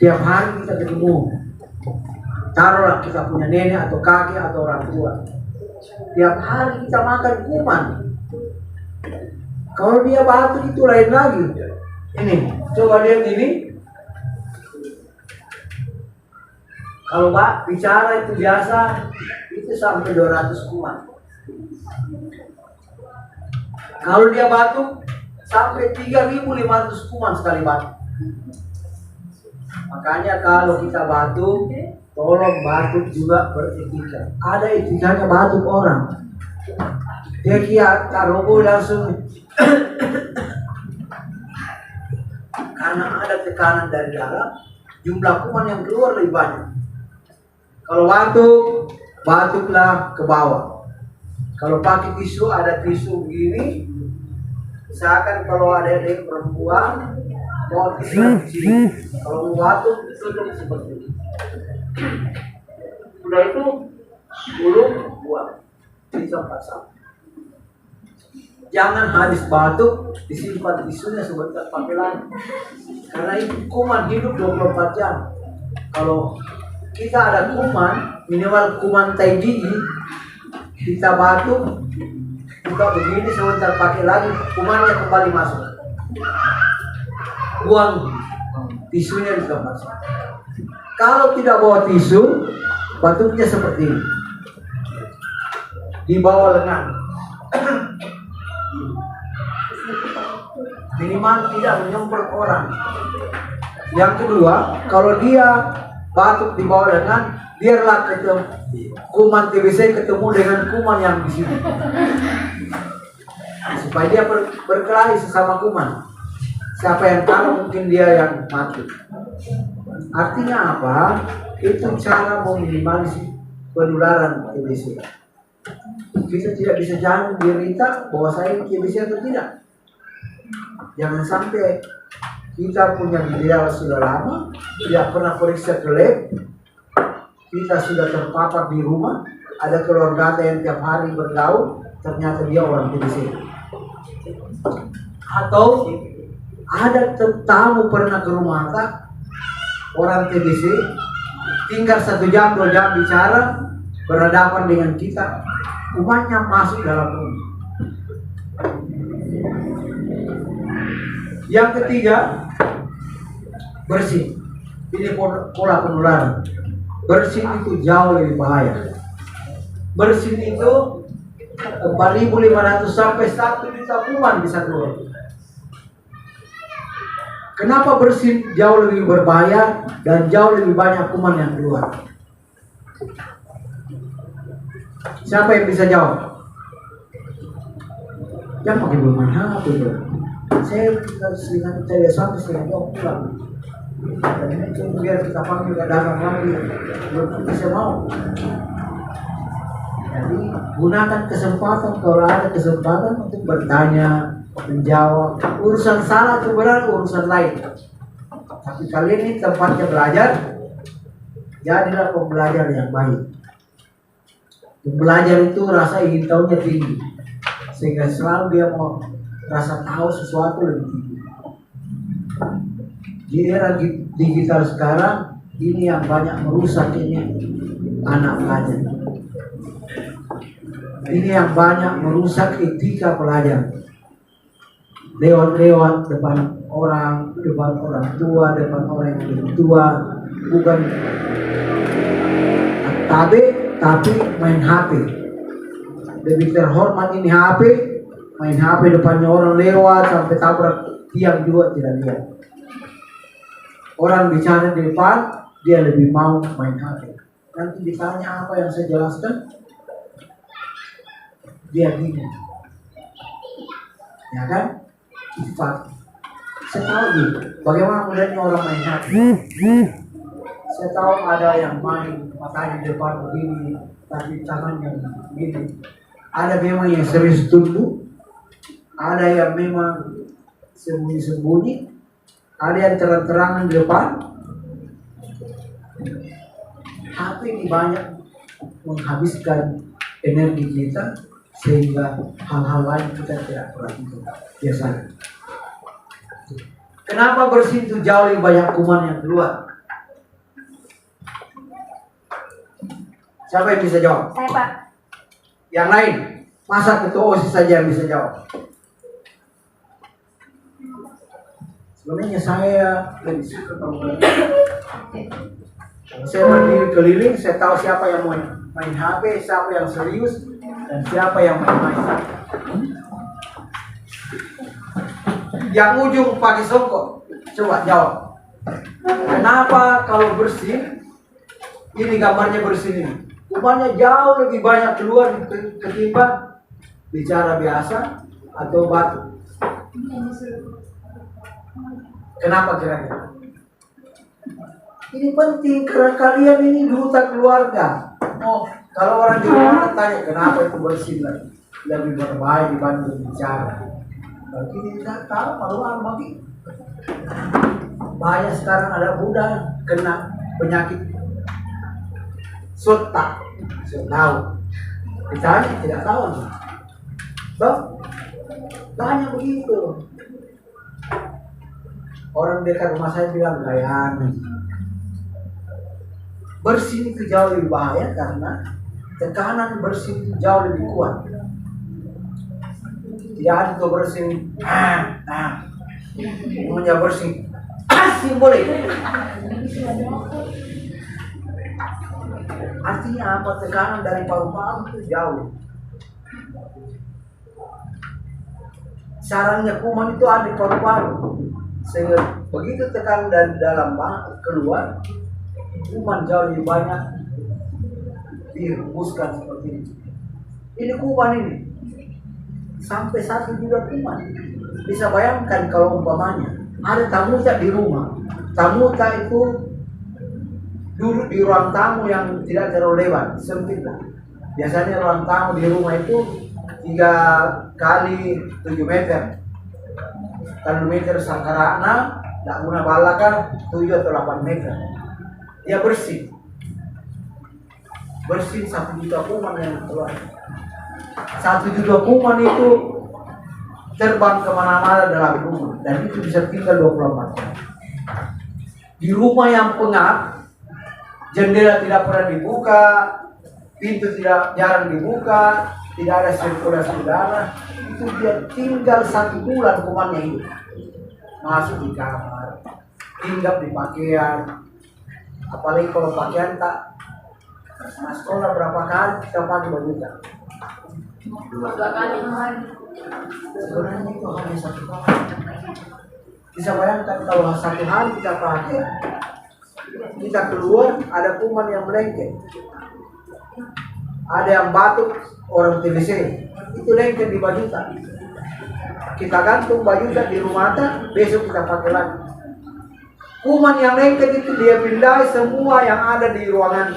tiap hari kita ketemu, taruhlah kita punya nenek atau kakek atau orang tua, tiap hari kita makan kuman. Kalau dia batuk itu lain lagi. Ini, coba lihat ini. Kalau bicara itu biasa, itu sampai 200 kuman. Kalau dia batuk, sampai 3.500 kuman sekali batuk. Makanya kalau kita batuk, tolong batuk juga beretika. Ada etikanya batuk orang. Dia kira taruh langsung. Karena ada tekanan dari dalam, jumlah kuman yang keluar lebih banyak. Kalau batuk, batuklah ke bawah. Kalau pakai tisu, ada tisu begini. Misalkan kalau ada yang perempuan, bawa tisu di sini. Kalau mau batuk, tutup seperti ini. Sudah itu, burung buang di tempat sama. Jangan habis batuk disimpan tisunya sebentar pakai lagi. Karena itu kuman hidup 24 jam. Kalau kita ada kuman, minimal kuman tai gigi, kita batuk, buka begini sebentar pakai lagi, kumannya kembali masuk. Buang tisunya di tempat. Kalau tidak bawa tisu, batuknya seperti ini. Di bawah lengan. Minimal tidak menyemprot orang. Yang kedua, kalau dia batuk di bawah lengan, biarlah ketemu kuman TBC ketemu dengan kuman yang di sini, supaya dia berkelahi sesama kuman. Siapa yang kalah mungkin dia yang mati. Artinya apa? Itu cara meminimalisir penularan TBC. Kita tidak bisa jamin berita bahwa saya TBC atau tidak. Jangan sampai kita punya gejala sudah lama, tidak pernah periksa ke lab, kita sudah terpapar di rumah, ada keluarga yang tiap hari bergaul, ternyata dia orang TBC. Atau ada tamu pernah ke rumah orang TBC, tinggal 1 jam 2 jam bicara, berhadapan dengan kita, kumannya masuk dalam rumah. Yang ketiga, bersih. Ini pola penularan. Bersih itu jauh lebih bahaya. Bersih itu 4.500 sampai 1 juta kuman bisa keluar. Kenapa bersih jauh lebih berbahaya dan jauh lebih banyak kuman yang keluar? Siapa yang bisa jawab? Jangan pakai bermain HP itu. Saya harus dengan saya sampai saya jawab pulang. Dan itu biar kita panggil dagang lagi, belum bisa mau. Jadi gunakan kesempatan kalau ada kesempatan untuk bertanya, menjawab. Urusan salah itu benar urusan lain. Tapi kalian ini tempatnya belajar, jadilah pembelajar yang baik. Pembelajar itu rasa ingin tahunya tinggi, sehingga selalu dia mau rasa tahu sesuatu lebih tinggi. Di era digital sekarang ini yang banyak merusak ini anak pelajar. Ini yang banyak merusak etika pelajar. Lewat depan orang tua, depan orang yang lebih tua, bukan tabe tapi main HP. Lebih terhormat ini HP, main HP depannya orang lewat sampai tabrak tiang juga tidak lihat. Orang bicara di depan, dia lebih mau main HP. Nanti ditanya apa yang saya jelaskan, dia bingung. Ya kan? Sifat. Saya tahu gitu. Bagaimana mudahnya orang main HP. Saya tahu ada yang main matanya di depan begini, tapi tangannya begini. Ada memang yang serius tunduk, ada yang memang sembunyi-sembunyi, ada yang terang-terangan di depan. HP ini banyak menghabiskan energi kita sehingga hal-hal lain kita tidak perhatikan biasanya. Kenapa bersih itu jauh lebih banyak kuman yang keluar? Siapa yang bisa jawab?
Saya, Pak.
Yang lain? Masa ketua OSIS saja yang bisa jawab? Sebenarnya saya lebih suka kalau saya berdiri keliling, saya tahu siapa yang main HP, siapa yang serius, dan siapa yang main-main. Yang ujung pakai songkok, coba jawab. Kenapa kalau bersih, ini gambarnya bersih ini, kumannya jauh lebih banyak keluar ketimbang bicara biasa atau batuk? Kenapa kira-kira? Ini penting karena kalian ini duta keluarga. Oh, kalau orang di rumah tanya kenapa itu bersih lagi, lebih berbahaya dibanding bicara. Kalau kita tidak tahu malu lagi. Bahaya sekarang ada muda kena penyakit sotak, tahu. Ditanya tidak tahu. Bang, banyak begitu. Orang dekat rumah saya bilang gayaan. Bersih itu jauh lebih bahaya karena tekanan bersih itu jauh lebih kuat. Tidak ada tuh bersih. Punya bersih. Boleh. Artinya apa? Tekanan dari paru-paru itu jauh. Sarangnya kuman itu ada di paru-paru. Sehingga begitu tekanan dari dalam keluar, kuman jauh lebih banyak dihembuskan seperti ini. Ini kuman ini sampai 1 juta kuman. Bisa bayangkan kalau umpamanya ada tamuta di rumah. Tamuta itu duduk di ruang tamu yang tidak terlalu lebar, sempit lah. Biasanya ruang tamu di rumah itu 3 kali 7 meter. Kalau meter sakarana, tidak guna balakan 7 atau 8 meter. Dia bersih 1 juta kuman yang keluar. 1 juta kuman itu terbang kemana-mana dalam rumah dan itu bisa tinggal 24 jam. Di rumah yang pengap, jendela tidak pernah dibuka, pintu jarang dibuka, tidak ada sirkulasi udara, itu dia tinggal 1 bulan kumannya itu. Masuk di kamar, hinggap di pakaian, apalagi kalau pakaian tak sekolah berapa kali kita pakai baju tak?
2 kali kemarin.
Sebenarnya itu hanya 1 kali. Bisa bayangkan kalau 1 hari kita pakai, kita keluar ada kuman yang melengket, ada yang batuk, orang TBC itu lengket di baju tak. Kita gantung baju tak di rumah tak, besok kita pakai lagi. Kuman yang lengket itu dia pindai semua yang ada di ruangan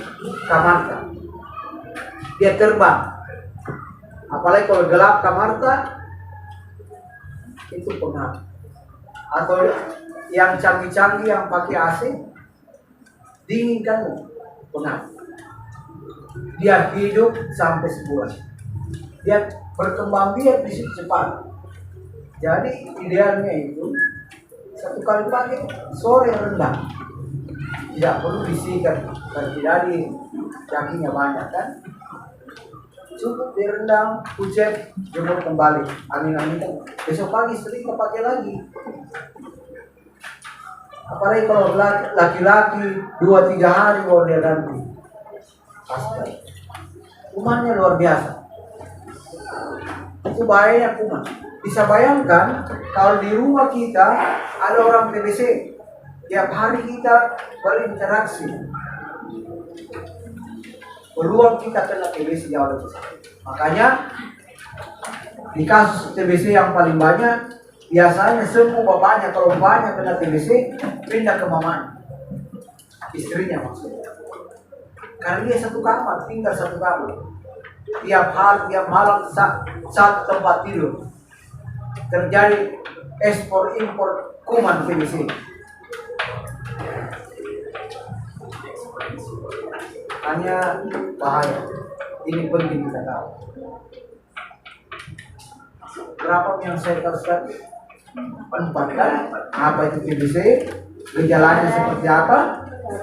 kamar tak. Dia terbang. Apalagi kalau gelap kamar tak, itu pengap. Atau yang canggih-canggih yang pakai AC, dingin kan pengap. Dia hidup sampai sebulan. Dia berkembang biak di situ cepat. Jadi idealnya itu 1 kali pakai sore rendam. Tidak perlu disikat dan tidak di kakinya banyak kan. Cukup direndam, hujan, jemur kembali, angin-angin. Besok pagi sering pakai lagi. Apalagi kalau laki-laki 2-3 hari baru dia ganti. Astaga. kumannya luar biasa. Itu bahayanya kuman. Bisa bayangkan kalau di rumah kita ada orang TBC, tiap hari kita berinteraksi, peluang kita kena TBC jauh lebih besar. Makanya di kasus TBC yang paling banyak, biasanya semua bapaknya kalau bapaknya kena TBC pindah ke mamanya, istrinya maksudnya. Karena dia satu kamar, tinggal satu kamar. Tiap hari, tiap malam satu tempat tidur. Terjadi ekspor impor kuman TBC. Hanya bahaya. Ini penting kita tahu. Berapa yang saya tahu sekali? 4 kan? Apa itu TBC? Gejalanya seperti apa?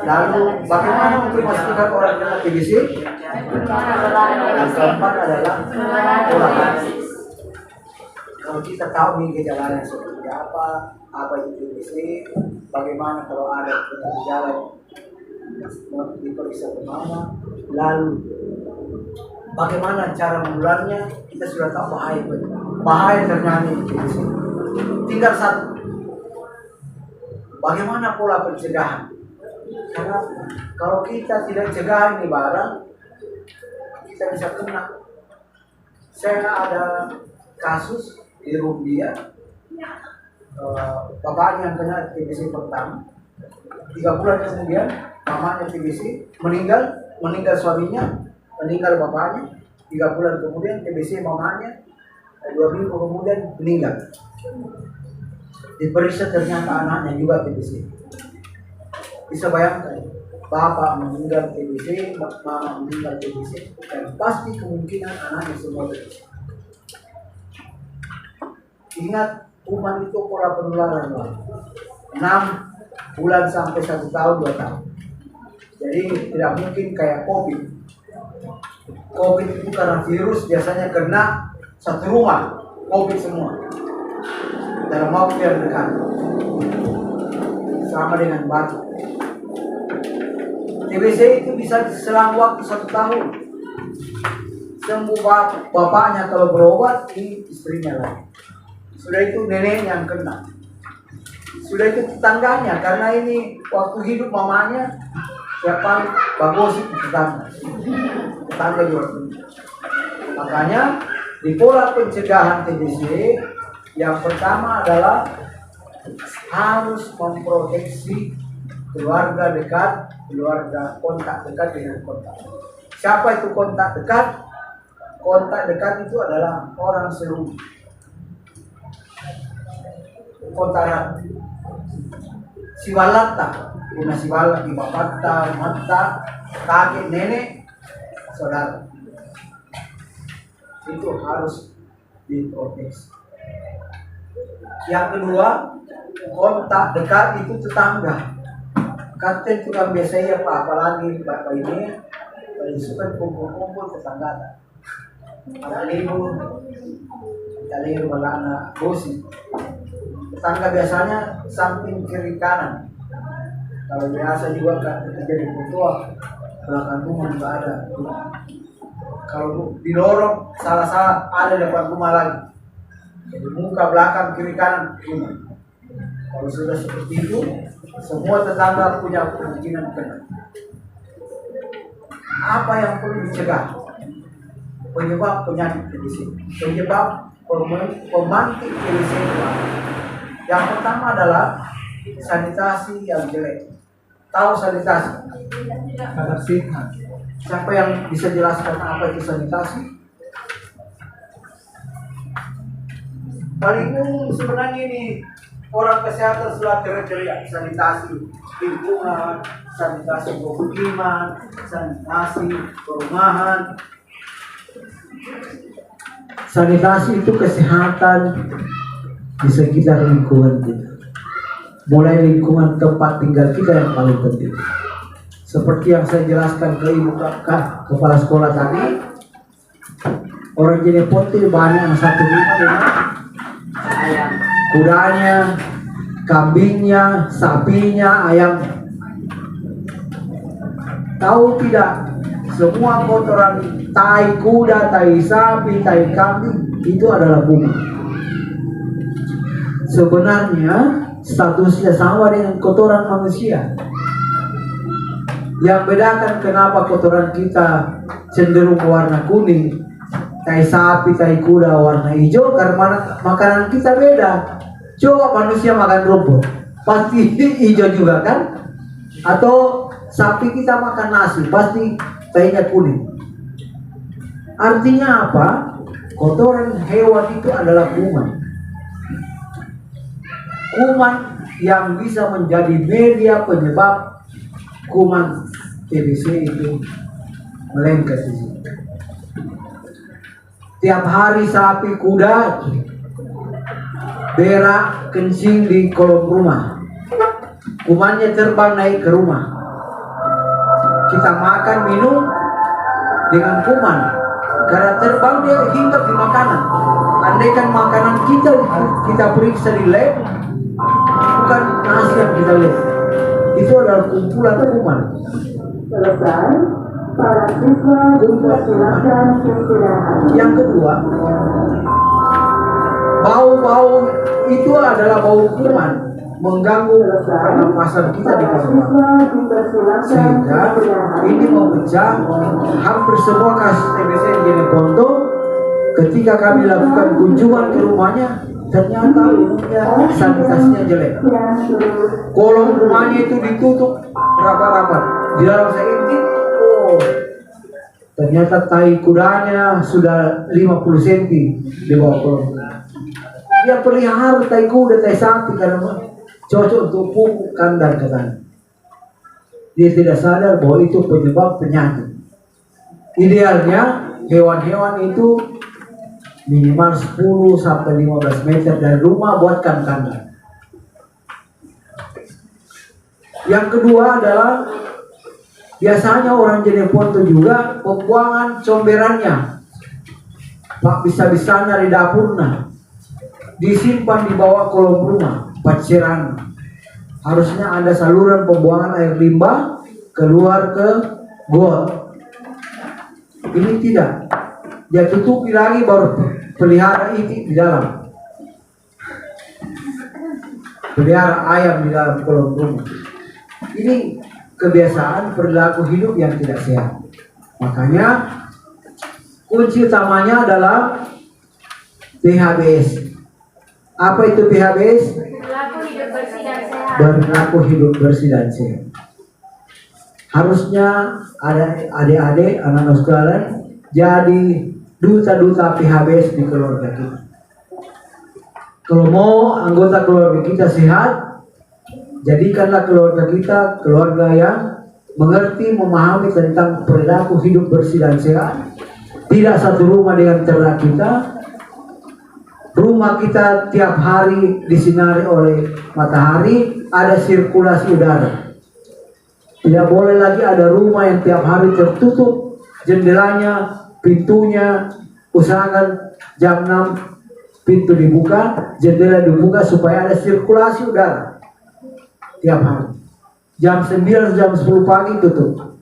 Lalu bagaimana untuk memastikan orang kena TBC? Yang keempat adalah toleransi. Kalau kita tahu nih gejalanya seperti apa itu TBC, bagaimana kalau ada gejala diperiksa kemana, lalu bagaimana cara menularnya, kita sudah tahu bahaya terjadi TBC. Tinggal satu, bagaimana pola pencegahan? Karena kalau kita tidak cegah ini barang, kita bisa kena. Saya ada kasus di Rumbia, bapaknya yang kena TBC pertama, 3 bulan kemudian mamanya TBC, meninggal suaminya, meninggal bapaknya, 3 bulan kemudian TBC mamanya, 2 minggu kemudian meninggal. Diperiksa ternyata anaknya juga TBC. Bisa bayangkan, bapak meninggal TBC, mama meninggal TBC, dan pasti kemungkinan anaknya semua TBC. Ingat, kuman itu pola penularan 6 bulan sampai 1 tahun, 2 tahun. Jadi tidak mungkin kayak COVID. COVID itu karena virus biasanya kena satu rumah, COVID semua dalam waktu yang dekat, sama dengan batuk. TBC itu bisa selang waktu 1 tahun. Sembuh bapaknya kalau berobat, ini istrinya lagi. Sudah itu neneknya yang kena. Sudah itu tetangganya, karena ini waktu hidup mamanya siapa bagosip tetangga juga. Makanya di pola pencegahan TBC yang pertama adalah harus memproteksi keluarga dekat, keluarga kontak dekat dengan kontak. Siapa itu kontak dekat? Kontak dekat itu adalah orang serumah. Kontak erat. Siwalata, guna siwalat di bapakta, mata, kakek, nenek, saudara. Itu harus diproteksi. Yang kedua, kontak dekat itu tetangga. Kanten tukang biasa ya Pak, apalagi Bapak ini paling suka kumpul-kumpul tetangga. Ada libur, kita lihat balana bosi. Tetangga biasanya samping kiri kanan. Kalau biasa juga kan terjadi foto belakang rumah juga ada. Kalau didorong salah-salah ada depan rumah lagi. Jadi muka belakang kiri kanan rumah. Kalau sudah seperti itu, semua tetangga punya kemungkinan kena. Apa yang perlu dicegah? Penyebab penyakit TBC, penyebab pemantik TBC. Yang pertama adalah sanitasi yang jelek. Tahu sanitasi? Siapa yang bisa jelaskan apa itu sanitasi? Paling umum sebenarnya ini orang kesehatan sudah teriak-teriak sanitasi lingkungan, sanitasi pemukiman, sanitasi perumahan. Sanitasi itu kesehatan di sekitar lingkungan kita. Mulai lingkungan tempat tinggal kita yang paling penting. Seperti yang saya jelaskan ke ibu kepala sekolah tadi, orang Jeneponte banyak yang satu rumah dengan kudanya, kambingnya, sapinya, ayamnya. Tahu tidak, semua kotoran tai kuda, tai sapi, tai kambing itu adalah kuman. Sebenarnya statusnya sama dengan kotoran manusia. Yang bedakan kenapa kotoran kita cenderung warna kuning, tai sapi, tai kuda warna hijau, karena makanan kita beda. Coba manusia makan rumput, pasti hijau juga kan? Atau sapi kita makan nasi, pasti tainya kuning. Artinya apa? Kotoran hewan itu adalah kuman. Kuman yang bisa menjadi media penyebab kuman TBC itu melengket di situ. Tiap hari sapi, kuda berak, kencing di kolong rumah, kumannya terbang naik ke rumah. Kita makan, minum dengan kuman, karena terbang dia hinggap di makanan. Andaikan makanan kita periksa di lab, bukan nasi yang kita lihat, itu adalah kumpulan kuman.
Selesai, para siswa silakan istirahat.
Yang kedua, bau-bau itu adalah bau kuman, mengganggu pernapasan kita di kamar. Sehingga ini memecah hampir semua kasus TBC di Jeneponto. Ketika kami lakukan kunjungan ke rumahnya, ternyata sanitasinya jelek. Kolong rumahnya itu ditutup rapat-rapat. Di dalam saya intip, ternyata tai kudanya sudah 50 cm di bawah kolong. Dia pelihara tai kuda, tai sapi karena cocok untuk pupuk kandang ke tanah. Dia tidak sadar bahwa itu penyebab penyakit. Idealnya hewan-hewan itu minimal 10 sampai 15 meter dari rumah, buatkan kandang. Yang kedua adalah biasanya orang Jeneponto juga pembuangan comberannya, pak bisa-bisanya di dapurnya disimpan di bawah kolong rumah, paceran. Harusnya ada saluran pembuangan air limbah keluar ke got. Ini tidak. Dia tutupi lagi baru pelihara itik di dalam. Pelihara ayam di dalam kolong rumah. Ini kebiasaan perilaku hidup yang tidak sehat. Makanya kunci utamanya adalah PHBS. Apa itu PHBS?
Perilaku hidup bersih dan sehat.
Berlaku hidup bersih dan sehat. Harusnya ada adik-adik, anak-anak sekalian jadi duta-duta PHBS di keluarga kita. Kalau mau anggota keluarga kita sehat, jadikanlah keluarga kita keluarga yang mengerti, memahami tentang perilaku hidup bersih dan sehat. Tidak satu rumah dengan ternak kita. Rumah kita tiap hari disinari oleh matahari, ada sirkulasi udara. Tidak boleh lagi ada rumah yang tiap hari tertutup jendelanya, pintunya. Usahakan jam 6 pintu dibuka, jendela dibuka supaya ada sirkulasi udara tiap hari. Jam 9, jam 10 pagi tutup.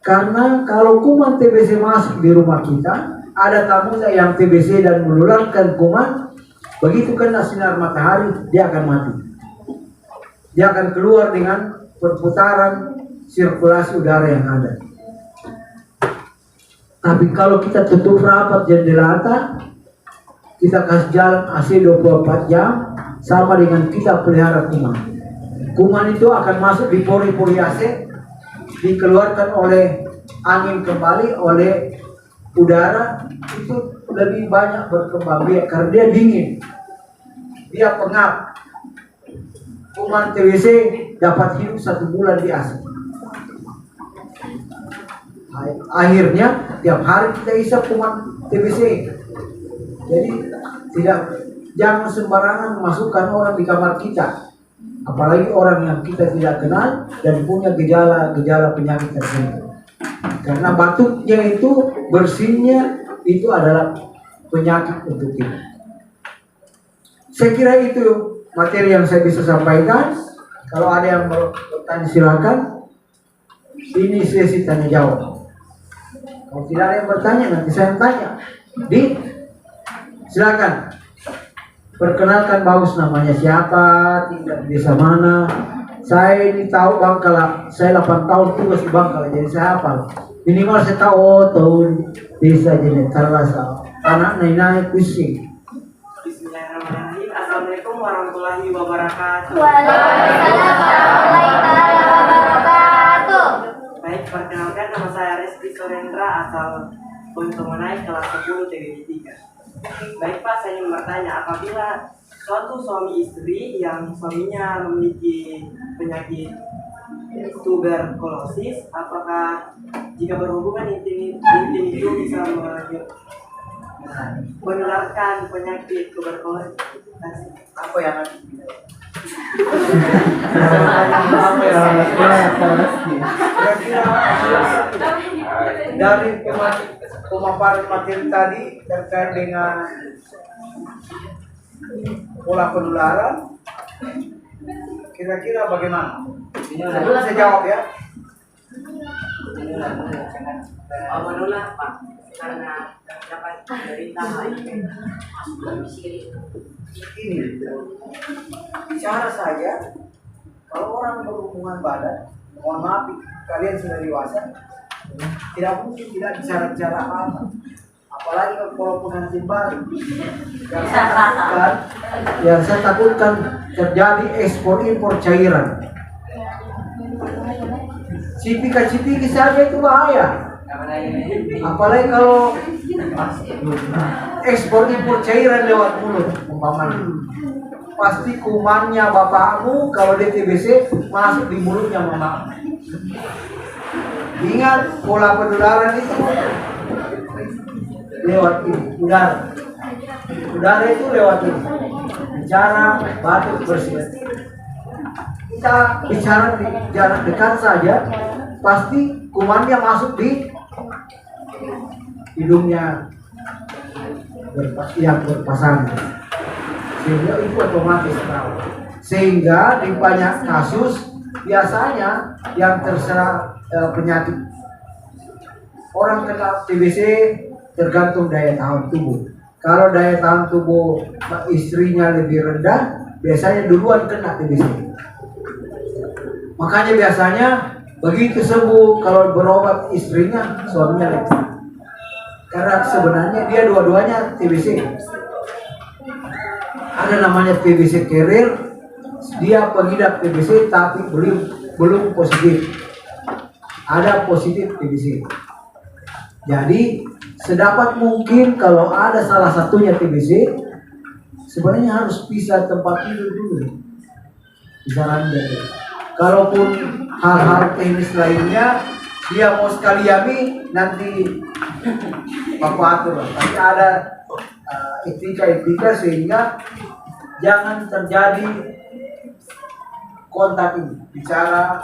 Karena kalau kuman TBC masuk di rumah kita, ada tamunya yang TBC dan menularkan kuman, begitu kena sinar matahari, dia akan mati. Dia akan keluar dengan perputaran sirkulasi udara yang ada. Tapi kalau kita tutup rapat jendela, kita kasih jalan AC 24 jam, sama dengan kita pelihara kuman. Kuman itu akan masuk di pori-pori AC, dikeluarkan oleh angin kembali, oleh udara, itu lebih banyak berkembang biak karena dia dingin, dia pengap. Kuman TBC dapat hidup 1 bulan di AC. Akhirnya tiap hari kita isap kuman TBC. Jadi jangan sembarangan memasukkan orang di kamar kita, apalagi orang yang kita tidak kenal dan punya gejala penyakit tertentu. Karena batuknya itu, bersihnya itu adalah penyakit untuk kita. Saya kira itu materi yang saya bisa sampaikan. Kalau ada yang bertanya silakan. Ini sesi tanya jawab. Kalau tidak ada yang bertanya, nanti saya yang tanya. Silakan. Perkenalkan Bagus, namanya siapa, tinggal di desa mana. Saya ini tahu Bangkala, saya 8 tahun tugas di Bangkala, jadi saya hafal. Minimal saya tahu tahun desa jadi terasa. Anak naik pusing.
Bismillahirrahmanirrahim. Assalamualaikum warahmatullahi wabarakatuh.
Waalaikumsalam warahmatullahi wabarakatuh.
Baik, perkenalkan nama saya Reski Sorendra asal Bontomenai kelas 10 TGI 3. Baik Pak, saya ingin bertanya, apabila suatu suami istri yang suaminya memiliki penyakit tuberkulosis, apakah jika berhubungan intim itu bisa menularkan penyakit tuberkulosis?
Apa yang dari pemaparan materi tadi terkait dengan pola penularan, kira-kira bagaimana? Sebelum saya jawab ya.
Menular Pak, karena dapat menderita HIV.
Ini bicara saja, kalau orang berhubungan badan, mohon maaf, kalian sudah dewasa, tidak mungkin tidak bicara apa, apalagi kalau pengantin baru. Yang saya takutkan terjadi ekspor impor cairan. Cipika-cipiki saja itu bahaya. Apalagi kalau ekspor impor cairan lewat mulut, umpamanya. Pasti kumannya bapakmu kalau di TBC masuk di mulutnya mama. Ingat, pola penularan itu lewat ini, udara. Udara itu lewat ini. Bicara, batuk, bersih. Kita bicara di jarak dekat saja, pasti kumannya masuk di hidungnya yang berpasangan, sehingga itu otomatis tahu. Sehingga di banyak kasus biasanya yang terserang penyakit orang kena TBC tergantung daya tahan tubuh. Kalau daya tahan tubuh istrinya lebih rendah, biasanya duluan kena TBC. Makanya biasanya begitu sembuh, kalau berobat istrinya, suaminya lebih. Karena sebenarnya dia dua-duanya TBC. Ada namanya TBC carrier, dia pengidap TBC tapi belum positif. Ada positif TBC. Jadi sedapat mungkin kalau ada salah satunya TBC, sebenarnya harus pisah tempat tidur dulu. Disarankan. Kalaupun hal-hal teknis lainnya dia mau sekali yami, nanti Bapak atur lah. Tapi ada etika sehingga jangan terjadi kontak ini, bicara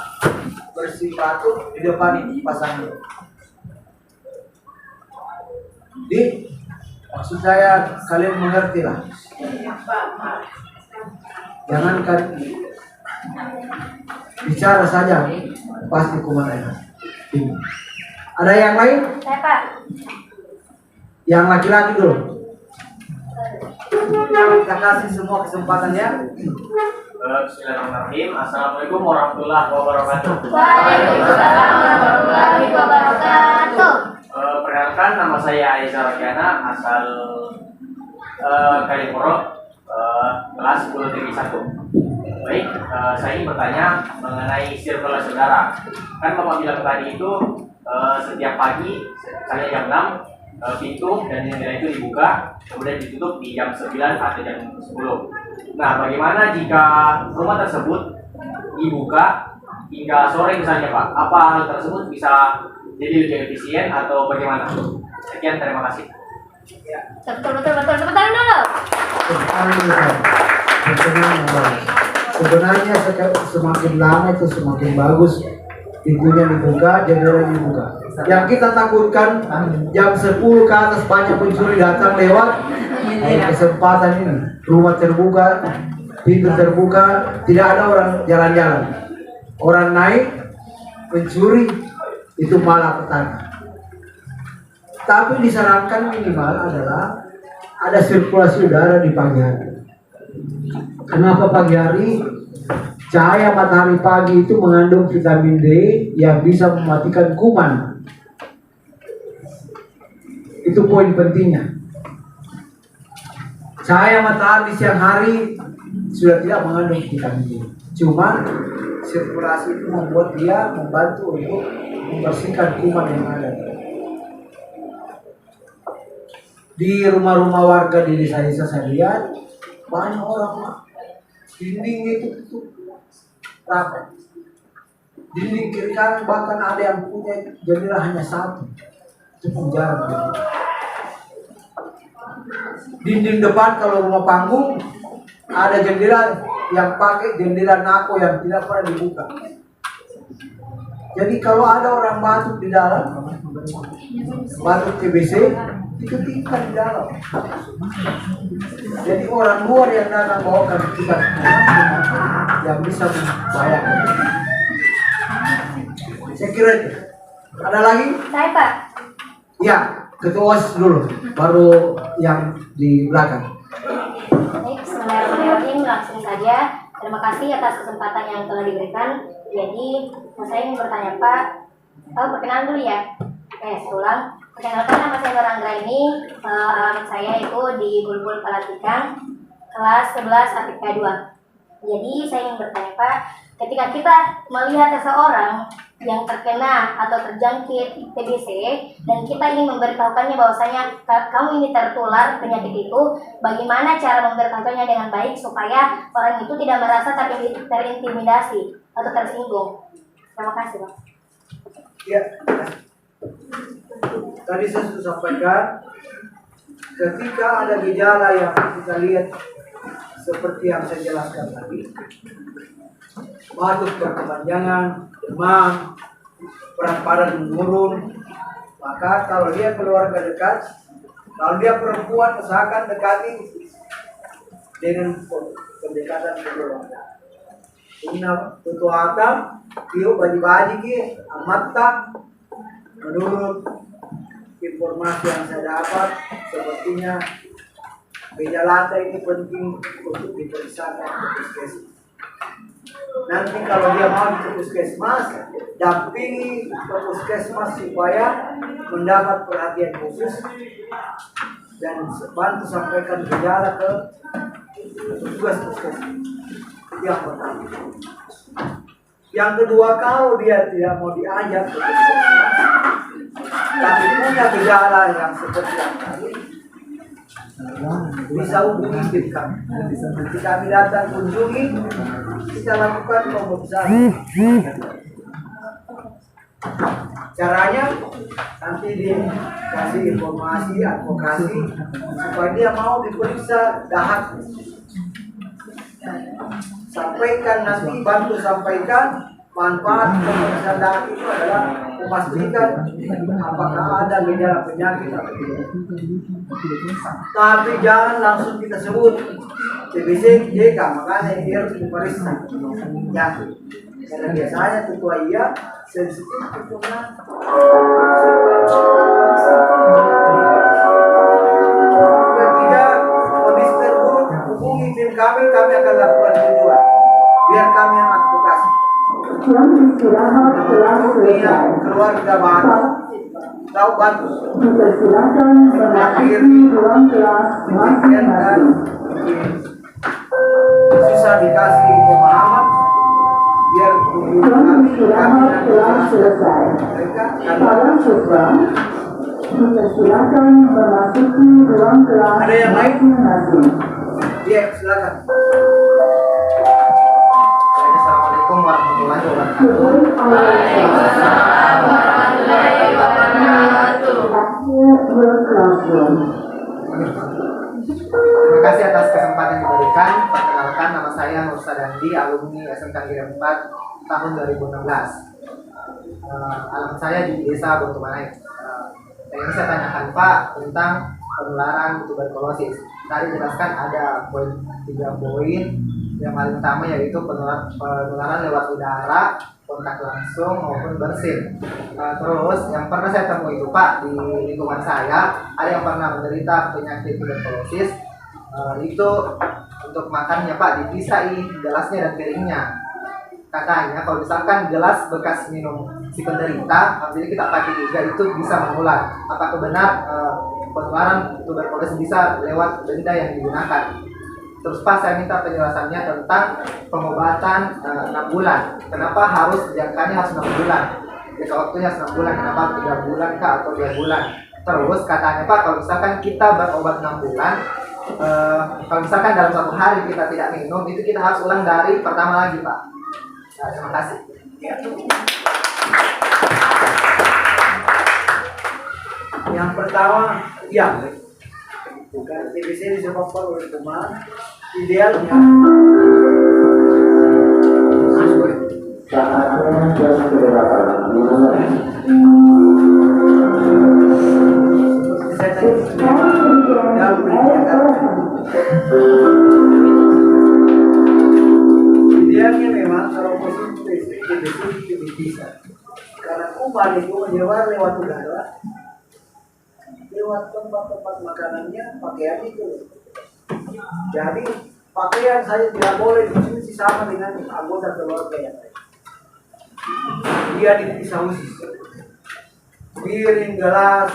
bersih batuk di depan ini pasangan. Jadi maksud saya kalian mengerti lah. Jangan kan bicara saja pasti kumaha. Ada yang lain?
Saya Pak.
Yang laki-laki dulu. Kita kasih semua kesempatannya.
Bismillahirrahmanirrahim. Assalamualaikum warahmatullahi wabarakatuh.
Waalaikumsalam warahmatullahi wabarakatuh.
Perkenalkan, nama saya Aiza Rakiana, asal Kaliporo, kelas 10 TGI 1. Baik, saya ingin bertanya mengenai sirkulasi udara. Kan Bapak bilang tadi itu setiap pagi, misalnya jam 6, pintu dan jendela itu dibuka, kemudian ditutup di jam 9 atau jam 10. Nah, bagaimana jika rumah tersebut dibuka hingga sore misalnya Pak? Apa hal tersebut bisa jadi lebih efisien atau bagaimana? Sekian, terima kasih.
Betul dulu.
Sebenarnya semakin lama itu semakin bagus, pintunya dibuka, jendela dibuka. Yang kita takutkan jam 10 ke atas banyak pencuri datang lewat. Kesempatan ini rumah terbuka, pintu terbuka, tidak ada orang jalan-jalan. Orang naik, pencuri itu malah petani. Tapi disarankan minimal adalah ada sirkulasi udara di pagi hari. Kenapa pagi hari? Cahaya matahari pagi itu mengandung vitamin D yang bisa mematikan kuman. Itu poin pentingnya. Cahaya matahari di siang hari sudah tidak mengandung vitamin D. Cuma sirkulasi itu membuat dia membantu untuk membersihkan kuman yang ada. Di rumah-rumah warga di desa-desa saya lihat banyak orang dindingnya itu tutup rapat. Dinding kiri kanan bahkan ada yang punya jendela hanya satu. Itu pun jarang. Dinding depan kalau rumah panggung ada jendela yang pakai jendela nako yang tidak pernah dibuka. Jadi kalau ada orang batuk di dalam, batuk TBC, itu tinggal di dalam. Jadi orang luar yang datang bawakan kita yang bisa membahayakan. Saya kira itu. Ada lagi?
Saya Pak.
Ya, ketua OSIS dulu, baru yang di belakang.
Baik, bismillahirrahmanirrahim. Langsung saja. Terima kasih atas kesempatan yang telah diberikan. Jadi, saya ingin bertanya Pak. Perkenalan dulu ya. Saya ulang. Perkenalkan, nama saya Nur Anggra ini. Alamat saya itu di Bulbul Pelantikan, kelas 11 APK 2. Jadi, saya ingin bertanya Pak, ketika kita melihat seseorang yang terkena atau terjangkit TBC dan kita ingin memberitahukannya bahwasanya kamu ini tertular penyakit itu, bagaimana cara memberitahukannya dengan baik supaya orang itu tidak merasa terintimidasi atau tersinggung? Terima kasih Pak.
Ya, tadi saya sudah sampaikan, ketika ada gejala yang kita lihat seperti yang saya jelaskan tadi, batuk berkepanjangan, demam, berat badan menurun, maka kalau dia keluarga dekat, kalau dia perempuan usahakan dekati dengan pendekatan keluarga. Ini tutuatan, tiup baju-baju ki, amata. Menurut informasi yang saya dapat, sepertinya gejala ini penting untuk diperiksakan ke puskesmas. Nanti kalau dia mau ke puskesmas, dampingi ke puskesmas supaya mendapat perhatian khusus dan bantu sampaikan gejala ke petugas puskesmas. Itu yang pertama. Yang kedua, kalau dia tidak mau diajak ke puskesmas, tapi punya gejala yang seperti yang tadi, bisa hubungi tim kami. Nanti kami datang kunjungi, kita lakukan pemeriksaan. Caranya nanti dikasih informasi, advokasi supaya dia mau diperiksa dahak. Sampaikan nanti, bantu sampaikan manfaat pemeriksaan dahak itu adalah memastikan apakah ada gejala penyakit atau tidak. Tapi jangan langsung kita sebut TBC, JK, makanya dia harus diperiksa. Ya, karena biasanya ketua iya sensitif dengan ketika kondisi terburuk, hubungi tim kami akan lakukan tujuan biar kami yang advokasi.
Jam istirahat telah selesai.
Keluarga baru tahu bantu
Dipersilakan memasuki ruang kelas masing-masing.
susah dikasih pemahaman biar
Jam istirahat telah selesai.
mereka
Para siswa dipersilakan memasuki ruang kelas
Ada yang lain?
masing-masing.
dia silakan.
Assalamualaikum warahmatullahi wabarakatuh. Terima kasih atas kesempatan yang diberikan. Perkenalkan, nama saya Nur Sadandi, alumni SMK Negeri 4 tahun 2016. Alamat saya di Desa Bontumanai. Yang ingin saya tanyakan Pak tentang penularan tuberkulosis. Tadi jelaskan ada 3 poin Yang paling utama yaitu penularan lewat udara, kontak langsung maupun bersin. Terus yang pernah saya temui itu Pak di lingkungan saya, ada yang pernah menderita penyakit tuberkulosis. Itu untuk makannya Pak dipisah gelasnya dan piringnya. Katanya kalau misalkan gelas bekas minum si penderita, jadi kita pakai juga itu bisa menular. Apakah benar penularan tuberkulosis bisa lewat benda yang digunakan? Terus Pak, saya minta penjelasannya tentang pengobatan 6 bulan. Kenapa harus jangkanya harus 6 bulan? Jangka waktunya 6 bulan, kenapa 3 bulan kah atau 2 bulan? Terus katanya Pak, kalau misalkan kita berobat 6 bulan, kalau misalkan dalam 1 hari kita tidak minum, itu kita harus ulang dari pertama lagi Pak. Nah, terima kasih.
Ya. Yang pertama, ya, bukan TBC disebabkan oleh kuman. Idealnya idealnya memang kalau positif TBC itu bisa, karena kuman itu menyebar lewat udara, lewat tempat-tempat makanannya, pakaian itu. Jadi pakaian saya tidak boleh dicuci sama dengan anggota keluarga yang lain. Dia dipisah khusus. Piring, gelas,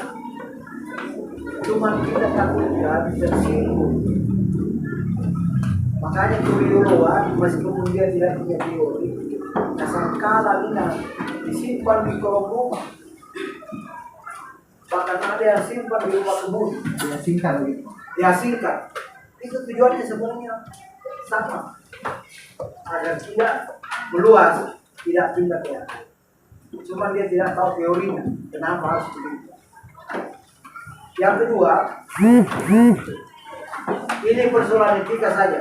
cuma kita takut tidak bisa disinggung. Makanya biolowan meskipun dia tidak punya teori, sangkala ini disimpan di kolong rumah. Bahkan ada yang simpan di rumah kebun.
Diasingkan begitu.
Diasingkan. Itu tujuannya sebenarnya sama, agar tidak meluas, tidak pindah ke atas. Cuma dia tidak tahu teorinya, kenapa harus begitu. Yang kedua, ini persoalan etika saja.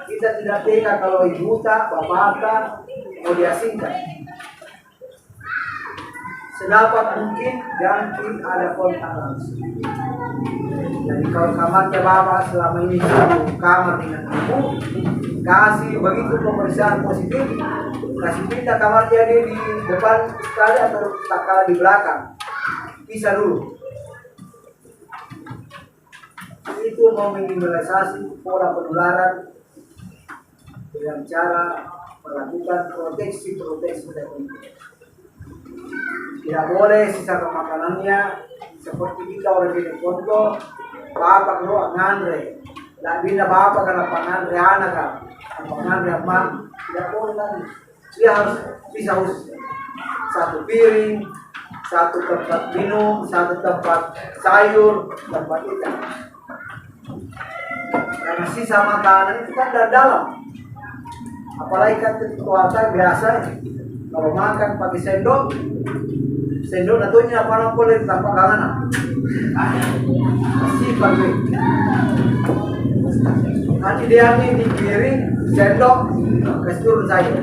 Kita tidak tega kalau ibu tak, bapak mau diasingkan. Sedapat mungkin ganti ada kontak langsung. Jadi kalau kamarnya bapak selama ini satu kamar dengan ibu, kasih begitu pemeriksaan positif, kasih pindah kamarnya dia di depan sekali atau tak kalah di belakang, bisa dulu. Itu meminimalisasi pola penularan dengan cara melakukan proteksi tertentu. Tidak boleh sisa makanannya seperti kita orang di konto, bapak keluar ngandre, dan bina bapak karena pangandre anak kan, pangandre aman, tidak boleh lagi. Dia harus bisa khusus. Satu piring, satu tempat minum, satu tempat sayur, tempat ikan. Karena sisa makanan itu kan dari dalam. Apalagi kan keluarga biasa, kalau makan pakai sendok natunya apa boleh tanpa kangen. Masih pakai. Nanti dia ini di piring sendok kasih turun saya,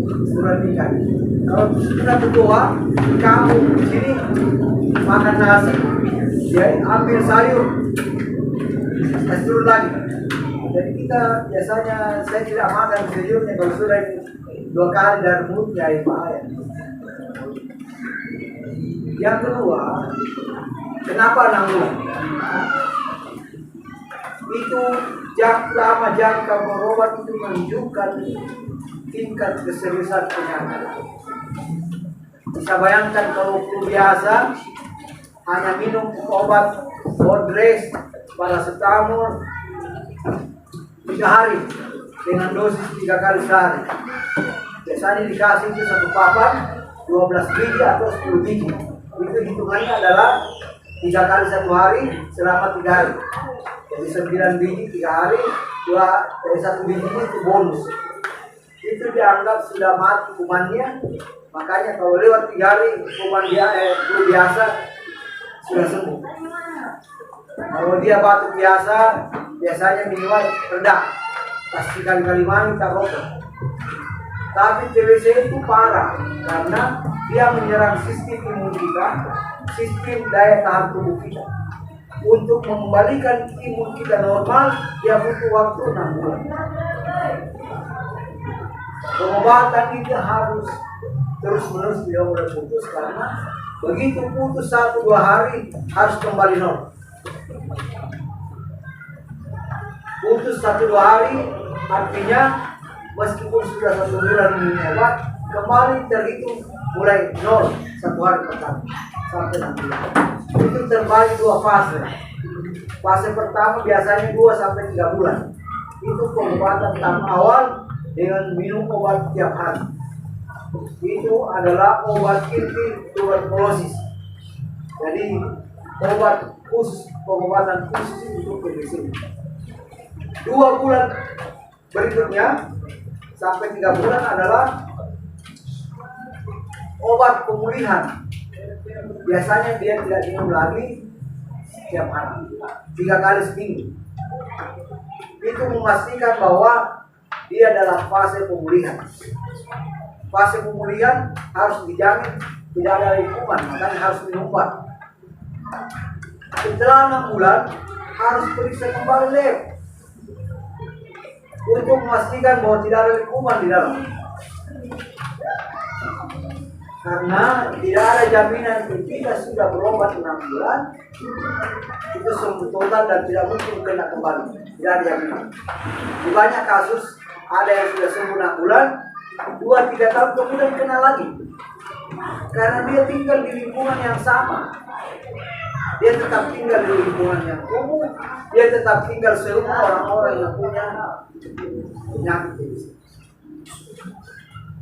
turun ikan. Kalau kita ketua di kampung di sini makan nasi, dia ambil sayur kasih turun lagi. Jadi kita biasanya saya tidak makan sayurnya kalau sudah 2 kali dari mulutnya ya bahaya. Yang kedua, kenapa 6 bulan? Itu lama jangka berobat itu menunjukkan tingkat keseriusan penyakit. Bisa bayangkan kalau flu biasa hanya minum obat Odres, paracetamol 3 hari dengan dosis 3 kali sehari. Biasanya dikasih itu 1 papan 12 biji atau 10 biji. Itu hitungannya adalah 3 kali 1 hari selama 3 hari. Jadi 9 biji 3 hari, 1 biji itu bonus. Itu dianggap sudah mati kumannya. Makanya kalau lewat 3 hari kuman flu biasa sudah sembuh. Kalau dia batuk biasa, biasanya minimal rendah. Pasti kali-kali mandi tak rokok. Tapi TBC itu parah karena dia menyerang sistem imun kita, sistem daya tahan tubuh kita. Untuk mengembalikan imun kita normal, dia butuh waktu 6 bulan. Pengobatan itu harus terus-menerus tidak boleh putus, karena begitu putus 1-2 hari harus kembali nol. Putus 1-2 hari artinya meskipun sudah 1 bulan minum obat, kembali terhitung mulai nol 1 hari pertama sampai 6 bulan. Itu terbagi 2 fase. Fase pertama biasanya 2-3 bulan. Itu pengobatan tahap awal dengan minum obat tiap hari. Itu adalah obat inti tuberkulosis. Jadi obat khusus, pengobatan khusus untuk TBC. 2 bulan berikutnya sampai 3 bulan adalah obat pemulihan. Biasanya dia tidak minum lagi setiap hari, 3 kali seminggu. Itu memastikan bahwa dia dalam fase pemulihan. Fase pemulihan harus dijamin tidak ada lingkungan, makanya harus minum obat. Setelah 6 bulan harus periksa kembali lab untuk memastikan bahwa tidak ada lingkungan di dalam. Karena tidak ada jaminan ketika sudah berobat 6 bulan itu sembuh total dan tidak mungkin kena kembali. Tidak ada jaminan. Di banyak kasus ada yang sudah sembuh 6 bulan, 2-3 tahun kemudian kena lagi. Karena dia tinggal di lingkungan yang sama. Dia tetap tinggal di lingkungan yang umum, dia tetap tinggal serumah orang-orang yang punya penyakit TBC.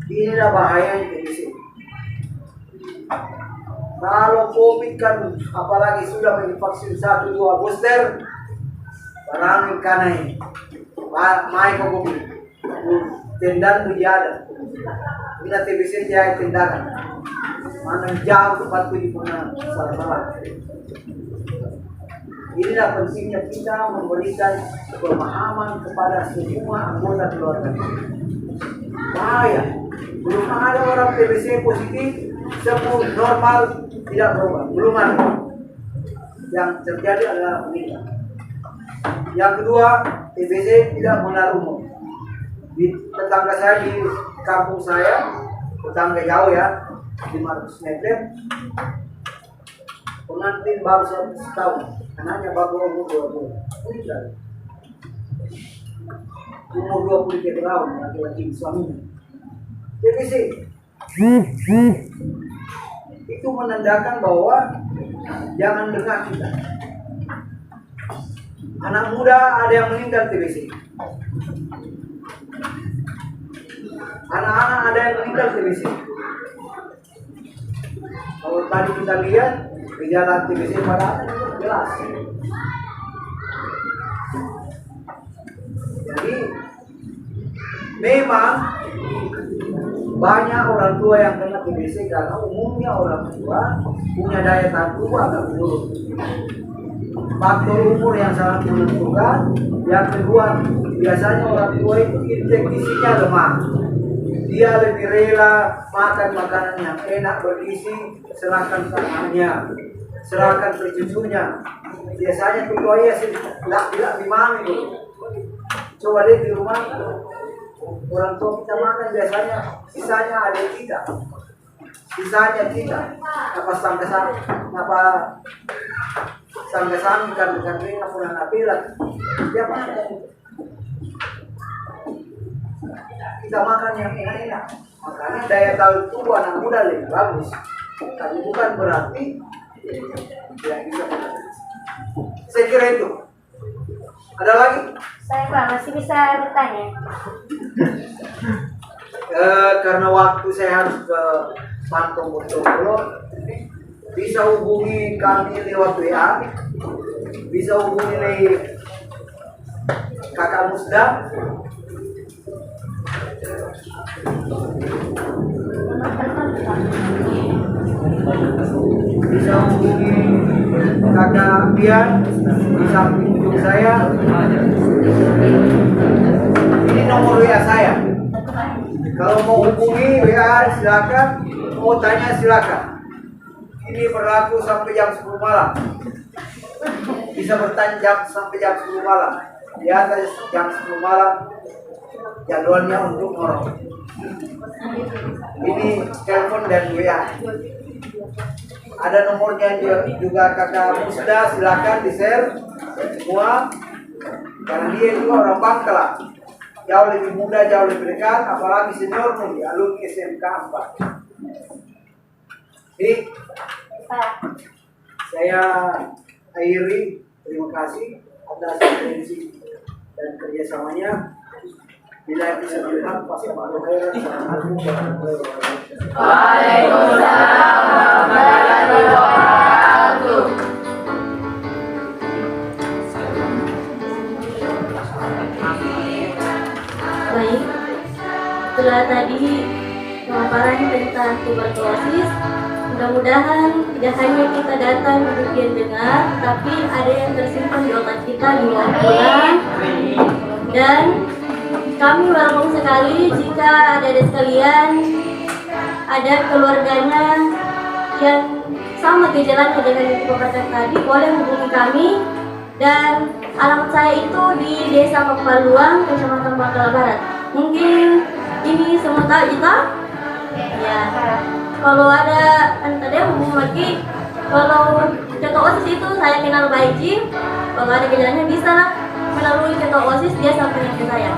Inilah bahayanya TBC. Kalau COVID kan apalagi sudah divaksin 1-2 booster, barang kanai, mai COVID, tendan ada. Kita TBC dia tendangan, mana jauh tempat di mana salah. Inilah pentingnya kita memberikan pemahaman kepada semua anggota keluarga. Bahaya, belum ada orang TBC positif sembuh normal tidak berubah, belum ada. Yang terjadi adalah meninggal. Yang kedua, TBC tidak mengenal umur. Di tetangga saya di kampung saya, tetangga jauh ya, 500 meter, pengantin baru 1 tahun, anaknya baru umur 20. Umur 23 tahun, laki-laki suaminya. TBC itu menandakan bahwa jangan dengar kita. Anak muda ada yang meninggal TBC. Anak-anak ada yang meninggal TBC. Kalau tadi kita lihat gejala TBC pada anak jelas. Jadi memang banyak orang tua yang kena TBC karena umumnya orang tua punya daya tahan tubuh agak menurun. Faktor umur yang sangat menentukan. Yang kedua, biasanya orang tua itu integrasinya lemah. Dia lebih rela makan makanan yang enak bergizi, serahkan tangannya, serahkan ke cucunya. Biasanya tuanya tidak dimami itu. Coba lihat di rumah, orang tua kita makan biasanya sisanya ada kita, sisanya kita. Apa sampai kan dengan rina pulang apilat, dia makan. Kita makan yang enak-enak, makanya daya tahan tubuh anak muda lebih bagus. Tapi bukan berarti tidak bisa. Saya kira itu. Ada lagi?
Saya Pak masih bisa bertanya.
Karena waktu saya harus ke Pantong Bontopolo, bisa hubungi kami lewat WA, bisa hubungi Kakak Musda. Bisa hubungi Kakak Bian di samping ujung saya. Ini nomor WA saya. Kalau mau hubungi WA silakan, mau tanya silakan. Ini berlaku sampai jam 10 malam. Bisa bertanya sampai jam 10 malam. Di atas jam 10 malam jadwalnya untuk ngorok. Ini telepon dan WA. Ada nomornya juga kakak Musda, silakan di share semua. Karena dia juga orang Bangka, jauh lebih muda, jauh lebih dekat, apalagi senior nih, alumni SMK 4. Jadi saya akhiri, terima kasih atas atensi dan kerjasamanya. Bila bisa dilihat pasal baru Waalaikumsalam warahmatullahi wabarakatuh.
Baik, setelah tadi pemaparan tentang tuberkulosis, mudah-mudahan tidak hanya kita datang kemudian dengar, tapi ada yang tersimpan di otak kita di luar pulang. Dan kami welcome sekali jika ada sekalian, ada keluarganya yang sama gejalanya dengan yang dipaparkan tadi, boleh hubungi kami. Dan alamat saya itu di Desa Papaluang, Kecamatan Bangka Barat. Mungkin ini semua tahu kita? Ya. Kalau ada tadi hubungi lagi. Kalau contoh OSIS itu saya kenal baik Ji. Kalau ada gejalanya bisa melalui contoh OSIS dia sampaikan ke saya.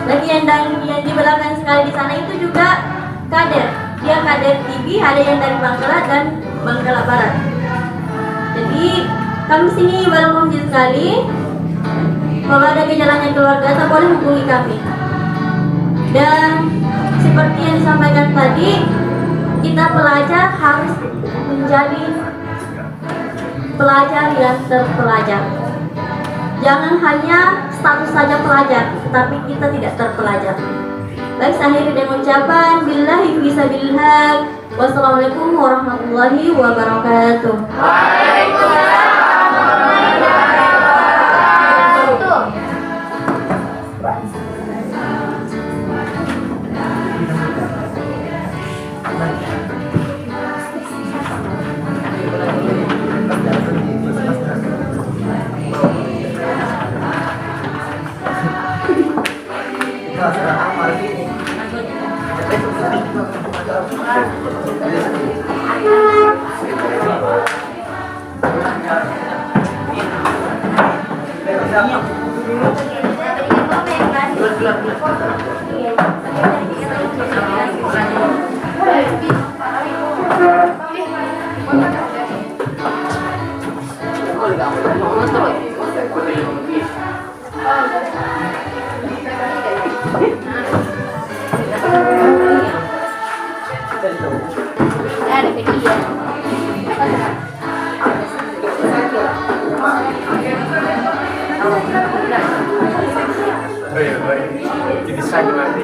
Lagi yang di belakang sekali di sana itu juga kader. Dia kader TB, ada yang dari Bangkalan dan Bangka Barat. Jadi kami sini welcome sekali. Kalau ada gejalanya keluarga, tak boleh hubungi kami. Dan seperti yang disampaikan tadi, kita pelajar harus menjadi pelajar yang terpelajar. Jangan hanya status saja pelajar, tetapi kita tidak terpelajar. Baik, saya akhiri dengan ucapan billahi fisabilillah. Wassalamualaikum warahmatullahi wabarakatuh. Waalaikumsalam warahmatullahi wabarakatuh.
Ada video.
Oh iya, baik. Jadi saya nanti.